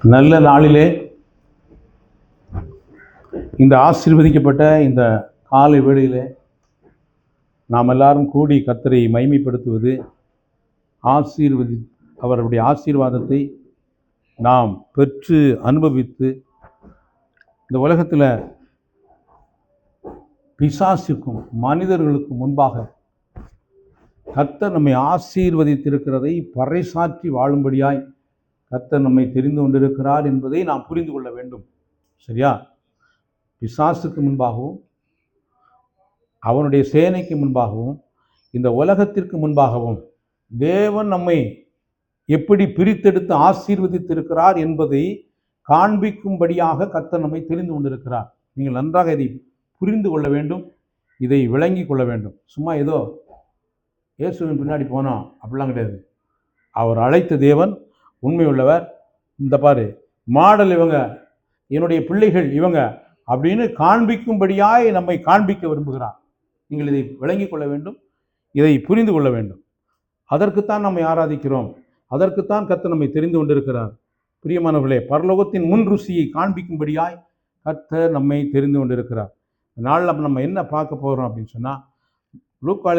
நல்ல நாளிலே இந்த ஆசீர்வதிக்கப்பட்ட இந்த காலை வேளையிலே நாம் எல்லாரும் கூடி கர்த்தரை மைமைப்படுத்துவது அவருடைய ஆசீர்வாதத்தை நாம் பெற்று அனுபவித்து இந்த உலகத்தில் பிசாசுக்கும் மனிதர்களுக்கும் முன்பாக கர்த்தர் நம்மை ஆசீர்வதித்திருக்கிறதை பறைசாற்றி வாழும்படியாய் கர்த்தர் நம்மை தெரிந்து கொண்டிருக்கிறார் என்பதை நாம் புரிந்து கொள்ள வேண்டும். சரியா? பிசாசுக்கு முன்பாகவும் அவனுடைய சேனைக்கு முன்பாகவும் இந்த உலகத்திற்கு முன்பாகவும் தேவன் நம்மை எப்படி பிரித்தெடுத்து ஆசீர்வதித்திருக்கிறார் என்பதை காண்பிக்கும்படியாக கர்த்தர் நம்மை தெரிந்து கொண்டிருக்கிறார். நீங்கள் நன்றாக இதை புரிந்து கொள்ள வேண்டும், இதை விளங்கி கொள்ள வேண்டும். சும்மா ஏதோ இயேசுவின் பின்னாடி போனோம் அப்படிலாம் கிடையாது. அவர் அழைத்த தேவன் உண்மை உள்ளவர். இந்த பாரு மாடல் இவங்க, என்னுடைய பிள்ளைகள் இவங்க அப்படின்னு காண்பிக்கும்படியாய் நம்மை காண்பிக்க விரும்புகிறார். நீங்கள் இதை விளங்கி கொள்ள வேண்டும், இதை புரிந்து கொள்ள வேண்டும். அதற்குத்தான் நம்மை ஆராதிக்கிறோம், அதற்குத்தான் கர்த்தர் நம்மை தெரிந்து கொண்டிருக்கிறார். பிரியமானவர்களே, பரலோகத்தின் முன் ருசியை காண்பிக்கும்படியாய் கர்த்தர் நம்மை தெரிந்து கொண்டிருக்கிறார். நாளில் நம்ம என்ன பார்க்க போகிறோம் அப்படின்னு சொன்னால், லூக்கா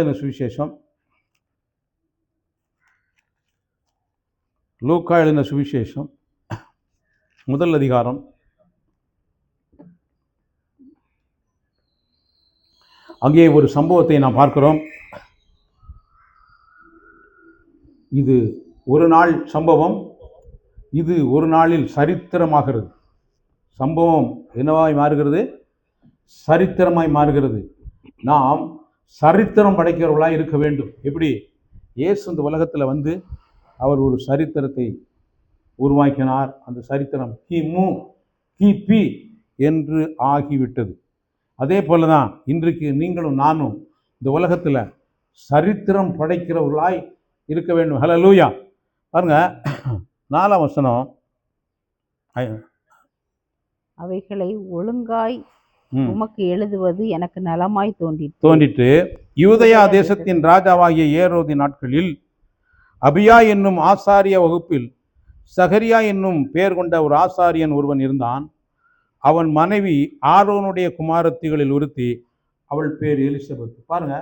எழுதின சுவிசேஷம் முதல் அதிகாரம் அங்கே ஒரு சம்பவத்தை நாம் பார்க்கிறோம். இது ஒரு நாள் சம்பவம், இது ஒரு நாளில் சரித்திரமாகிறது. சம்பவம் என்னவாய் மாறுகிறது? சரித்திரமாய் மாறுகிறது. நாம் சரித்திரம் படைக்கிறவர்களாய் இருக்க வேண்டும். எப்படி? இயேசு இந்த உலகத்தில் வந்து அவர் ஒரு சரித்திரத்தை உருவாக்கினார். அந்த சரித்திரம் கிமு கிபி என்று ஆகிவிட்டது. அதே போல தான் இன்றைக்கு நீங்களும் நானும் இந்த உலகத்தில் சரித்திரம் படைக்கிறவர்களாய் இருக்க வேண்டும். ஹல்லேலூயா. பாருங்க, 4ஆம் வசனம். அவைகளை ஒழுங்காய் உமக்கு எழுதுவது எனக்கு நலமாய் தோன்றிட்டு யூதேயா தேசத்தின் ராஜாவாகிய ஏரோதின் நாட்களில் அபியா என்னும் ஆசாரிய வகுப்பில் சகரியா என்னும் பெயர் கொண்ட ஒரு ஆசாரியன் ஒருவன் இருந்தான். அவன் மனைவி ஆரோனுடைய குமாரத்திகளில் ஒருத்தி, அவள் பேர் எலிசபெத். பாருங்க,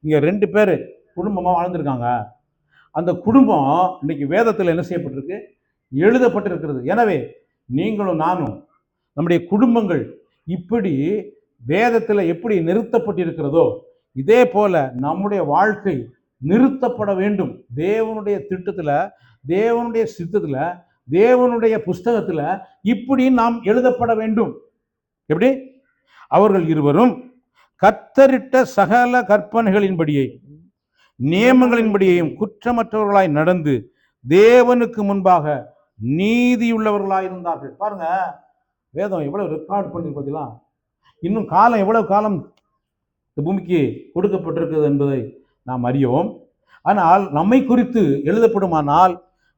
இங்கே 2 பேர் குடும்பமாக வாழ்ந்திருக்காங்க. அந்த குடும்பம் இன்னைக்கு வேதத்தில் என்ன செய்யப்பட்டிருக்கு? எழுதப்பட்டிருக்கிறது. எனவே நீங்களும் நானும் நம்முடைய குடும்பங்கள் இப்படி வேதத்தில் எப்படி நிறுத்தப்பட்டிருக்கிறதோ இதே போல நம்முடைய வாழ்க்கை நிறுத்தப்பட வேண்டும். தேவனுடைய திட்டத்தில், தேவனுடைய சித்தத்தில், தேவனுடைய புஸ்தகத்தில் இப்படி நாம் எழுதப்பட வேண்டும். எப்படி? அவர்கள் இருவரும் கர்த்தரிட்ட சகல கற்பனைகளின்படியே நியமங்களின்படியையும் குற்றமற்றவர்களாய் நடந்து தேவனுக்கு முன்பாக நீதியுள்ளவர்களாய் இருந்தார்கள். பாருங்க, வேதம் எவ்வளவு ரெக்கார்ட் பண்ணி பார்த்தீங்களா? இன்னும் காலம் எவ்வளவு காலம் இந்த பூமிக்கு கொடுக்கப்பட்டிருக்கிறது என்பதை நாம் அறியோம். ஆனால் நம்மை குறித்து எழுதப்படுமானால்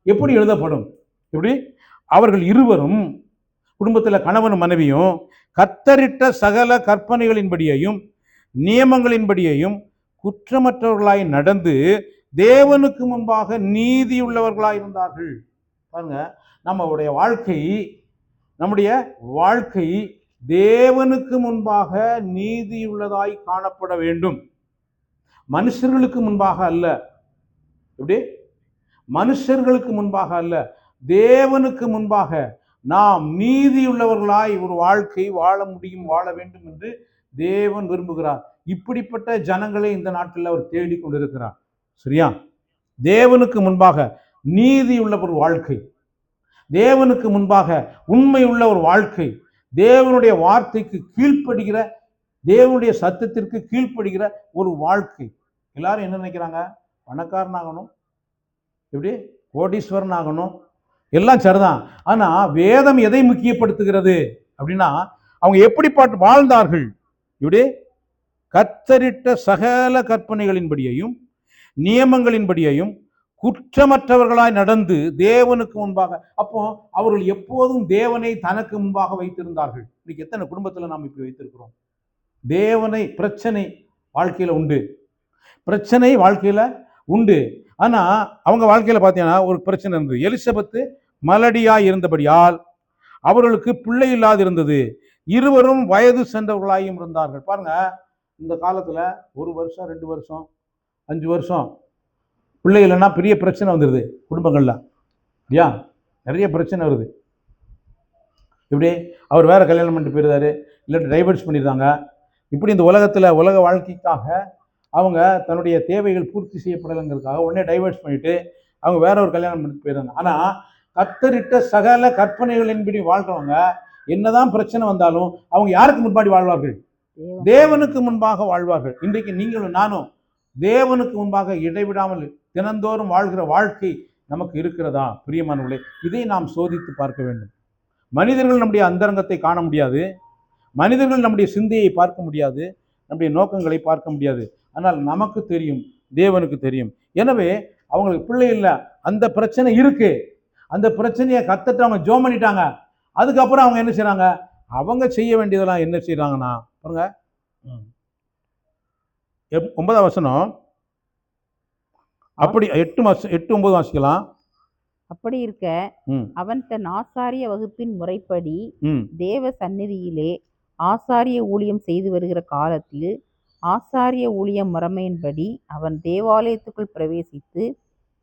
எப்படி எழுதப்படும்? எப்படி? அவர்கள் இருவரும் குடும்பத்தில் கணவன் மனைவியும் கர்த்தரிட்ட சகல கற்பனைகளின்படியையும் நியமங்களின்படியையும் குற்றமற்றவர்களாய் நடந்து தேவனுக்கு முன்பாக நீதியுள்ளவர்களாய் இருந்தார்கள். பாருங்க, நம்முடைய வாழ்க்கை தேவனுக்கு முன்பாக நீதியுள்ளதாய் காணப்பட வேண்டும். மனுஷர்களுக்கு முன்பாக அல்ல. எப்படி? மனுஷர்களுக்கு முன்பாக அல்ல, தேவனுக்கு முன்பாக நாம் நீதியுள்ளவர்களாய் ஒரு வாழ்க்கை வாழ வேண்டும் என்று தேவன் விரும்புகிறார். இப்படிப்பட்ட ஜனங்களை இந்த நாட்டில் அவர் தேடிக் கொண்டிருக்கிறார். சரியா? தேவனுக்கு முன்பாக நீதியுள்ள ஒரு வாழ்க்கை, தேவனுக்கு முன்பாக உண்மையுள்ள ஒரு வாழ்க்கை, தேவனுடைய வார்த்தைக்கு கீழ்ப்படுகிற, தேவனுடைய சத்தத்திற்கு கீழ்ப்படுகிற ஒரு வாழ்க்கை. எல்லாரும் என்ன நினைக்கிறாங்க? பணக்காரன் ஆகணும், எப்படி கோடீஸ்வரன் ஆகணும், எல்லாம் சரிதான். ஆனா வேதம் எதை முக்கியப்படுத்துகிறது அப்படின்னா, அவங்க எப்படி வாழ்ந்தார்கள்? இப்படி கர்த்தரிட்ட சகல கற்பனைகளின்படியையும் நியமங்களின்படியையும் குற்றமற்றவர்களாய் நடந்து தேவனுக்கு முன்பாக. அப்போ அவர்கள் எப்போதும் தேவனை தனக்கு முன்பாக வைத்திருந்தார்கள். இன்னைக்கு எத்தனை குடும்பத்தில் நாம் இப்படி வைத்திருக்கிறோம்? தேவனை, பிரச்சனை வாழ்க்கையில் உண்டு, பிரச்சனை வாழ்க்கையில் உண்டு. ஆனால் அவங்க வாழ்க்கையில் பார்த்தீங்கன்னா ஒரு பிரச்சனை இருந்தது. எலிசபெத்து மலடியாய் இருந்தபடியால் அவர்களுக்கு பிள்ளை இல்லாதிருந்தது. இருவரும் வயது சென்றவர்களாயும் இருந்தார்கள். பாருங்க, இந்த காலத்துல 1 வருஷம் 2 வருஷம் 5 வருஷம் பிள்ளை இல்லைன்னா பெரிய பிரச்சனை வந்துடுது குடும்பங்கள்ல. ஐயா, நிறைய பிரச்சனை வருது. இப்படி அவர் வேற கல்யாணம் பண்ணிட்டு போயிருந்தாரு, இல்லாட்டி டைவர்ஸ் பண்ணிடுறாங்க. இப்படி இந்த உலகத்தில் உலக வாழ்க்கைக்காக அவங்க தன்னுடைய தேவைகள் பூர்த்தி செய்யப்படலைங்கிறதுக்காக உடனே டைவர்ஸ் பண்ணிட்டு அவங்க வேற ஒரு கல்யாணம் பண்ணிட்டு போயிடுறாங்க. ஆனால் கத்தரிட்ட சகல கற்பனைகளின்படி வாழ்றவங்க என்னதான் பிரச்சனை வந்தாலும் அவங்க யாருக்கு முன்பாடி வாழ்வார்கள்? தேவனுக்கு முன்பாக வாழ்வார்கள். இன்றைக்கு நீங்களும் நானும் தேவனுக்கு முன்பாக இடைவிடாமல் தினந்தோறும் வாழ்கிற வாழ்க்கை நமக்கு இருக்கிறதா? பிரியமானவர்களே, இதை நாம் சோதித்து பார்க்க வேண்டும். மனிதர்கள் நம்முடைய அந்தரங்கத்தை காண முடியாது, மனிதர்கள் நம்முடைய சிந்தையை பார்க்க முடியாது, நம்முடைய நோக்கங்களை பார்க்க முடியாது. ஆனால் நமக்கு தெரியும், தேவனுக்கு தெரியும். எனவே அவங்களுக்கு பிள்ளை இல்லை, அந்த பிரச்சனை இருக்கு. அந்த பிரச்சனையை கத்துட்டு அவங்க ஜோம் பண்ணிட்டாங்க. அதுக்கப்புறம் அவங்க என்ன செய்றாங்க? அவங்க செய்ய வேண்டியதெல்லாம் என்ன செய்றாங்கன்னா பாருங்க, 9ஆம் வசனம். அப்படி 8 9 வாசிக்கலாம். அப்படி இருக்க அவன் தன் ஆசாரிய வகுப்பின் முறைப்படி தேவ சந்நிதியிலே ஆசாரிய ஊழியம் செய்து வருகிற காலத்தில் ஆசாரிய ஊழியம் முறைமையின்படி அவன் தேவாலயத்துக்குள் பிரவேசித்து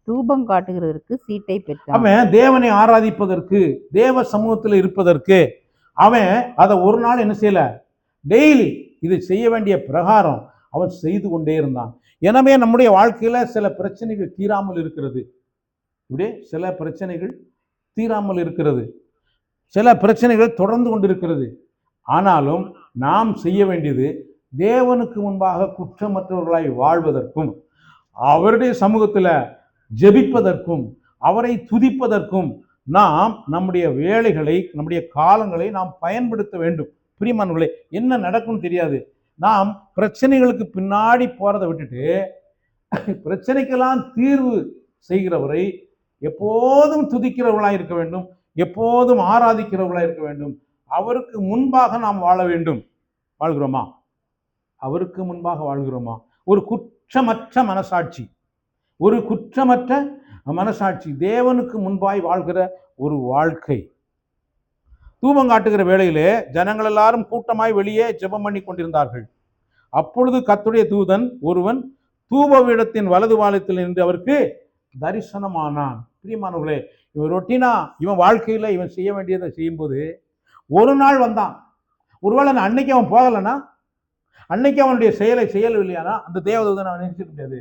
தூபம் காட்டுகிறதற்கு சீட்டை பெற்றான். அவன் தேவனை ஆராதிப்பதற்கு, தேவ சமூகத்தில் இருப்பதற்கு அவன் அதை ஒரு நாள் என்ன செய்யல, டெய்லி இது செய்ய வேண்டிய பிரகாரம் அவன் செய்து கொண்டே இருந்தான். எனவே நம்முடைய வாழ்க்கையில சில பிரச்சனைகள் தீராமல் இருக்கிறது. இப்படி சில பிரச்சனைகள் தீராமல் இருக்கிறது, சில பிரச்சனைகள் தொடர்ந்து கொண்டிருக்கிறது. ஆனாலும் நாம் செய்ய வேண்டியது தேவனுக்கு முன்பாக குற்றமற்றவர்களாய் வாழ்வதற்கும், அவருடைய சமூகத்தில் ஜெபிப்பதற்கும், அவரை துதிப்பதற்கும் நாம் நம்முடைய வேலைகளை, நம்முடைய காலங்களை நாம் பயன்படுத்த வேண்டும். பிரியமானவர்களே, என்ன நடக்கும்னு தெரியாது. நாம் பிரச்சனைகளுக்கு பின்னாடி போறதை விட்டுட்டு பிரச்சனைக்கெல்லாம் தீர்வு செய்கிறவரை எப்போதும் துதிக்கிறவர்களாக இருக்க வேண்டும், எப்போதும் ஆராதிக்கிறவர்களாக இருக்க வேண்டும். அவருக்கு முன்பாக நாம் வாழ வேண்டும். வாழ்கிறோமா? அவருக்கு முன்பாக வாழ்கிறோமா? ஒரு குற்றமற்ற மனசாட்சி, ஒரு குற்றமற்ற மனசாட்சி, தேவனுக்கு முன்பாய் வாழ்கிற ஒரு வாழ்க்கை. தூபம் காட்டுகிற வேளையிலே ஜனங்கள் எல்லாரும் கூட்டமாய் வெளியே ஜெபம் பண்ணி கொண்டிருந்தார்கள். அப்பொழுது கர்த்தருடைய தூதன் ஒருவன் தூப பீடத்தின் வலது வாலத்தில் நின்று அவருக்கு தரிசனமானான். பிரியமானவர்களே, இவன் ரொட்டீனா இவன் வாழ்க்கையில இவன் செய்ய வேண்டியதை செய்யும்போது ஒரு நாள் வந்தான். ஒருவேளை அன்னைக்கு அவன் போகலைன்னா, அன்னைக்கு அவனுடைய செயலை செய்யவில்லையானா அந்த தேவதூதனை அவன் நினைச்சிருக்க முடியாது,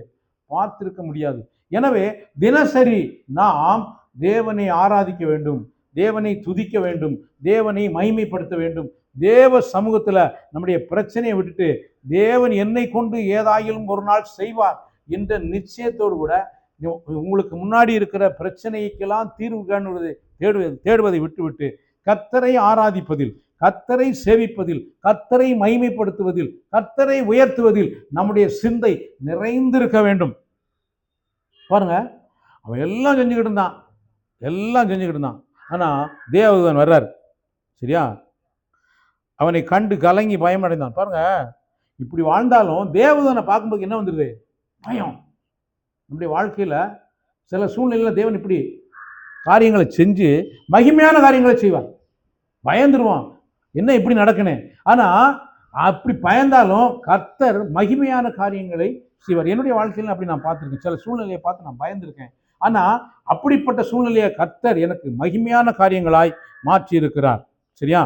பார்த்திருக்க முடியாது. எனவே தினசரி நாம் தேவனை ஆராதிக்க வேண்டும், தேவனை துதிக்க வேண்டும், தேவனை மகிமைப்படுத்த வேண்டும். தேவ சமூகத்துல நம்முடைய பிரச்சனையை விட்டுட்டு தேவன் என்னை கொண்டு ஏதாயிலும் ஒரு நாள் செய்வார் என்ற நிச்சயத்தோடு கூட உங்களுக்கு முன்னாடி இருக்கிற பிரச்சனைக்கெல்லாம் தீர்வு காணுவதை தேடுவதை விட்டுவிட்டு கர்த்தரை ஆராதிப்பதில், கர்த்தரை சேவிப்பதில், கர்த்தரை மகிமைப்படுத்துவதில், கர்த்தரை உயர்த்துவதில் நம்முடைய சிந்தை நிறைந்திருக்க வேண்டும். பாருங்க, அவன் எல்லாம் செஞ்சுக்கிட்டு இருந்தான், எல்லாம் செஞ்சுக்கிட்டு இருந்தான். ஆனா தேவதூதன் வர்றார். சரியா? அவனை கண்டு கலங்கி பயமடைந்தான். பாருங்க, இப்படி வாழ்ந்தாலும் தேவதூதனை பார்க்கும்போது என்ன வந்துடுது? பயம். நம்முடைய வாழ்க்கையில சில சூழ்நிலையில தேவன் இப்படி காரியங்களை செஞ்சு மகிமையான காரியங்களை செய்வார். பயந்துருவான், என்ன இப்படி நடக்கணும். ஆனா அப்படி பயந்தாலும் கர்த்தர் மகிமையான காரியங்களை செய்வார். என்னுடைய வாழ்க்கையில அப்படி நான் பார்த்துருக்கேன். சில சூழ்நிலையை பார்த்து நான் பயந்துருக்கேன். ஆனா அப்படிப்பட்ட சூழ்நிலையை கர்த்தர் எனக்கு மகிமையான காரியங்களாய் மாற்றி இருக்கிறார். சரியா?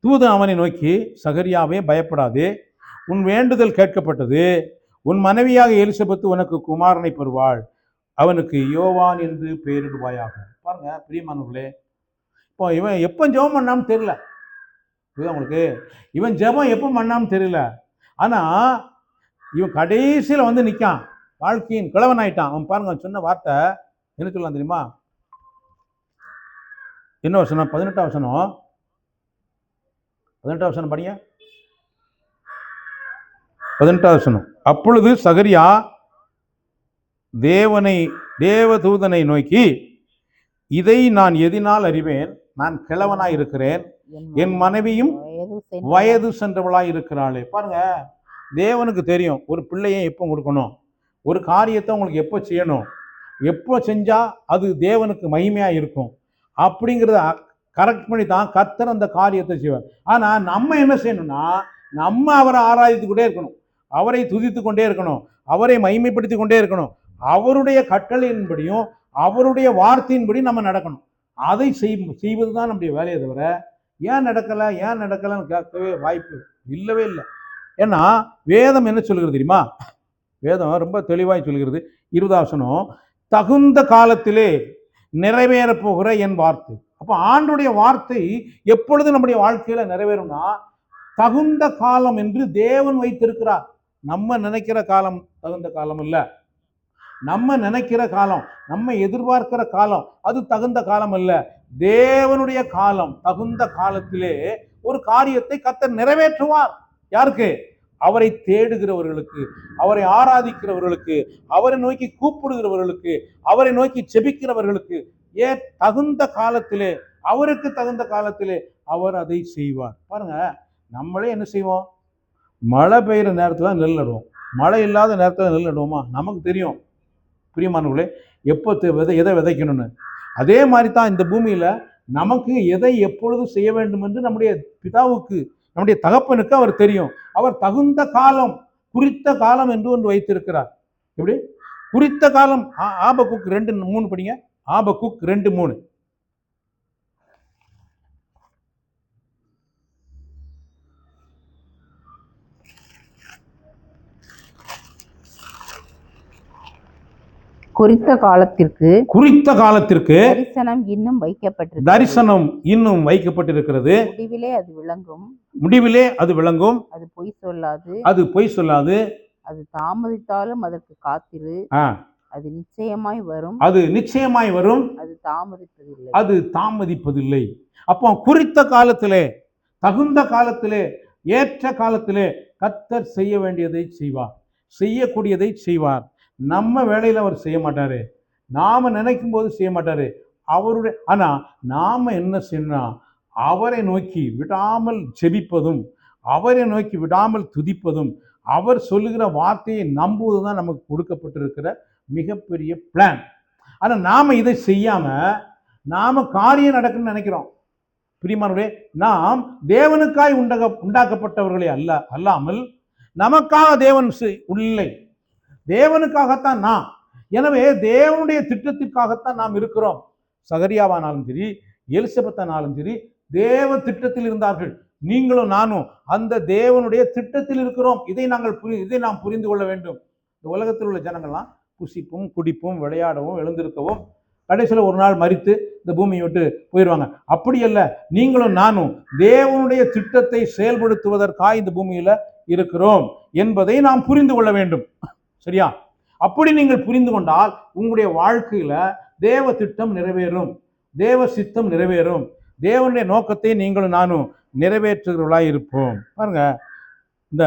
தூதன் அவனை நோக்கி, சகரியாவே பயப்படாதே, உன் வேண்டுதல் கேட்கப்பட்டது, உன் மனைவியாக எலிசபெத்து உனக்கு குமாரனை பெறுவாள், அவனுக்கு யோவான் என்று பெயரிடுவாயாக. பாருங்க பிரியமானவர்களே, இப்போ இவன் எப்போ ஜெபம் பண்ணான்னு தெரியல. உங்களுக்கு இவன் ஜெபம் எப்போ பண்ணான்னு தெரியல. ஆனா இவன் கடைசியில் வந்து நிற்கான், வாழ்க்கையின் கிழவன் ஆயிட்டான். அவன் பாருங்க சொன்ன வார்த்தை என்ன சொல்லலாம் தெரியுமா? என்ன வசனம்? 18ஆம் வசனம். 18ஆம் வசனம் படிங்க. 18ஆம் வசனம். அப்பொழுது சகரியா தேவதூதனை நோக்கி, இதை நான் எதினால் அறிவேன்? நான் கிழவனாய் இருக்கிறேன், என் மனைவியும் வயது சென்றவளாய் இருக்கிறாளே. பாருங்க, தேவனுக்கு தெரியும் ஒரு பிள்ளையை எப்போ கொடுக்கணும், ஒரு காரியத்தை உங்களுக்கு எப்போ செய்யணும், எப்போ செஞ்சா அது தேவனுக்கு மகிமையா இருக்கும் அப்படிங்கிறத கரெக்ட் பண்ணி தான் கர்த்தர் அந்த காரியத்தை செய்வார். ஆனா நம்ம என்ன செய்யணும்னா, நம்ம அவரை ஆராதித்து கொண்டே இருக்கணும், அவரை துதித்து கொண்டே இருக்கணும், அவரை மகிமைப்படுத்தி கொண்டே இருக்கணும். அவருடைய கட்டளையின்படியும் அவருடைய வார்த்தையின்படி நம்ம நடக்கணும். அதை செய்வது தான் நம்முடைய வேலையை தவிர ஏன் நடக்கலைன்னு கேட்கவே வாய்ப்பு இல்லவே இல்லை. ஏன்னா வேதம் என்ன சொல்கிறது தெரியுமா? வேதம் ரொம்ப தெளிவாய் சொல்கிறது. 20 வசனம், தகுந்த காலத்திலே நிறைவேறப் போகிற என் வார்த்தை. அப்போ ஆண்டுடைய வார்த்தை எப்பொழுது நம்முடைய வாழ்க்கையில நிறைவேறும்னா, தகுந்த காலம் என்று தேவன் வைத்திருக்கிறார். நம்ம நினைக்கிற காலம் தகுந்த காலம் இல்ல. நம்ம நினைக்கிற காலம், நம்ம எதிர்பார்க்கிற காலம் அது தகுந்த காலம் அல்ல. தேவனுடைய காலம், தகுந்த காலத்திலே ஒரு காரியத்தை கர்த்தர் நிறைவேற்றுவார். யாருக்கு? அவரை தேடுகிறவர்களுக்கு, அவரை ஆராதிக்கிறவர்களுக்கு, அவரை நோக்கி கூப்பிடுகிறவர்களுக்கு, அவரை நோக்கி செபிக்கிறவர்களுக்கு தகுந்த காலத்திலே, அவருக்கு தகுந்த காலத்திலே அவர் அதை செய்வார். பாருங்க, நம்மளே என்ன செய்வோம்? மழை பெய்கிற நேரத்தில் நெல் நடுவோம், மழை இல்லாத நேரத்தில் நெல் நடுவோமா? நமக்கு தெரியும் பிரியமானவர்களே எப்போ எதை விதைக்கணும்னு. அதே மாதிரி தான் இந்த பூமியில் நமக்கு எதை எப்பொழுது செய்ய வேண்டும் என்று நம்முடைய பிதாவுக்கு, நம்முடைய தகப்பனுக்கு அவர் தெரியும். அவர் தகுந்த காலம், குறித்த காலம் என்று ஒன்று வைத்திருக்கிறார். எப்படி குறித்த காலம்? ஆபக்குக் 2:3 படிங்க. ஆபக்குக் 2:3. குறித்த காலத்திற்கு தரிசனம் இன்னும் வைக்கப்பட்டிருக்கிறது. முடிவிலே அது விளங்கும். அது பொய் சொல்லாது. அது தாமதித்தாலும் அதற்கு காத்திரு. அது நிச்சயமாய் வரும். அது தாமதிப்பதில்லை. அப்போ குறித்த காலத்திலே, தகுந்த காலத்திலே, ஏற்ற காலத்திலே கர்த்தர் செய்ய வேண்டியதை செய்வார், செய்யக்கூடியதை செய்வார். நம்ம வேலையில் அவர் செய்ய மாட்டாரு, நாம நினைக்கும் போது செய்ய மாட்டாரு அவருடைய. ஆனா நாம என்ன செய்யணும்? அவரை நோக்கி விடாமல் ஜெபிப்பதும், அவரை நோக்கி விடாமல் துதிப்பதும், அவர் சொல்லுகிற வார்த்தையை நம்புவதுதான் நமக்கு கொடுக்கப்பட்டிருக்கிற மிகப்பெரிய பிளான். ஆனா நாம இதை செய்யாம நாம காரியம் நடக்குன்னு நினைக்கிறோம். பிரியமானவர்களே, நாம் தேவனுக்காய் உண்டாக்கப்பட்டவர்களே அல்லாமல் நமக்காக தேவன் இல்லை, தேவனுக்காகத்தான் நாம். எனவே தேவனுடைய திட்டத்திற்காகத்தான் நாம் இருக்கிறோம். சகரியாவானாலும் சரி, எலிசபெத்தானாலும் சரி, தேவ திட்டத்தில் இருந்தார்கள். நீங்களும் நானும் அந்த தேவனுடைய திட்டத்தில் இருக்கிறோம். இதை நாம் புரிந்து கொள்ள வேண்டும். இந்த உலகத்தில் உள்ள ஜனங்கள்லாம் புசிப்பும் குடிப்பும் விளையாடவும் எழுந்திருக்கவும் கடைசியில் ஒரு நாள் மரித்து இந்த பூமியை விட்டு போயிடுவாங்க. அப்படி அல்ல, நீங்களும் நானும் தேவனுடைய திட்டத்தை செயல்படுத்துவதற்காக இந்த பூமியில இருக்கிறோம் என்பதை நாம் புரிந்து கொள்ள வேண்டும். சரியா? அப்படி நீங்கள் புரிந்து கொண்டால் உங்களுடைய வாழ்க்கையில தேவ திட்டம் நிறைவேறும், தேவ சித்தம் நிறைவேறும், தேவனுடைய நோக்கத்தை நீங்களும் நானும் நிறைவேற்றுகிறவர்களாய் இருப்போம். பாருங்க, இந்த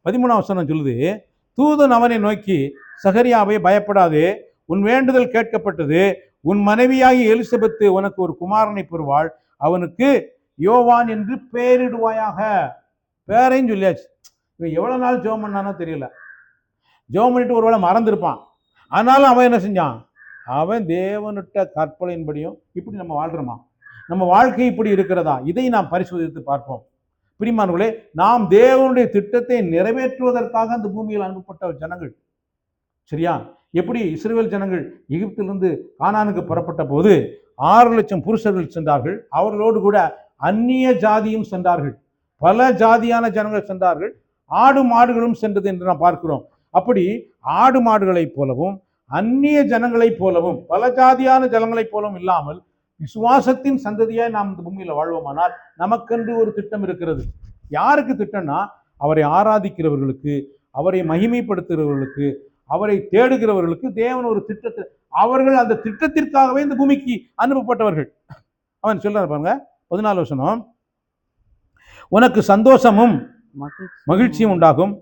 13ஆம் வசனம் சொல்லுது, தூதன் அவனை நோக்கி, சகரியாவை பயப்படாதே, உன் வேண்டுதல் கேட்கப்பட்டது, உன் மனைவியாகி எலிசபெத்து உனக்கு ஒரு குமாரனை பெறுவாள், அவனுக்கு யோவான் என்று பெயரிடுவாயாக. பேரையும் சொல்லியாச்சு. இவன் எவ்வளவு நாள் ஜெபம் பண்ணானோ தெரியல, ஜெபம் பண்ணிட்டு ஒருவேளை மறந்துருப்பான். ஆனாலும் அவன் என்ன செஞ்சான்? அவன் தேவனுட்ட கற்பனையின்படியும் இப்படி நம்ம வாழ்றோமா? நம்ம வாழ்க்கை இப்படி இருக்கிறதா? இதை நாம் பரிசோதித்து பார்ப்போம். பிரியமானவர்களே, நாம் தேவனுடைய திட்டத்தை நிறைவேற்றுவதற்காக அந்த பூமியில் அனுப்பப்பட்ட ஜனங்கள். சரியா? எப்படி இஸ்ரவேல் ஜனங்கள் எகிப்திலிருந்து கானானுக்கு புறப்பட்ட போது 6 லட்சம் புருஷர்கள் சென்றார்கள், அவர்களோடு கூட அந்நிய ஜாதியும் சென்றார்கள், பல ஜாதியான ஜனங்கள் சென்றார்கள், ஆடு மாடுகளும் சென்றது என்று நாம் பார்க்கிறோம். அப்படி ஆடு மாடுகளைப் போலவும் அந்நிய ஜனங்களைப் போலவும் பல ஜாதியான ஜனங்களைப் போலவும் இல்லாமல் விசுவாசத்தின் சந்ததியாய் நாம் இந்த பூமியில வாழ்வோமானால் நமக்கென்று ஒரு திட்டம் இருக்கிறது. யாருக்கு திட்டம்னா, அவரை ஆராதிக்கிறவர்களுக்கு, அவரை மகிமைப்படுத்துகிறவர்களுக்கு, அவரை தேடுகிறவர்களுக்கு தேவன் ஒரு திட்டத்தை, அவர்கள் அந்த திட்டத்திற்காகவே இந்த பூமிக்கு அனுப்பப்பட்டவர்கள். அவன் சொல்றாரு பாருங்க, 14 வசனம், உனக்கு சந்தோஷமும் மகிழ்ச்சியும் உண்டாகும்,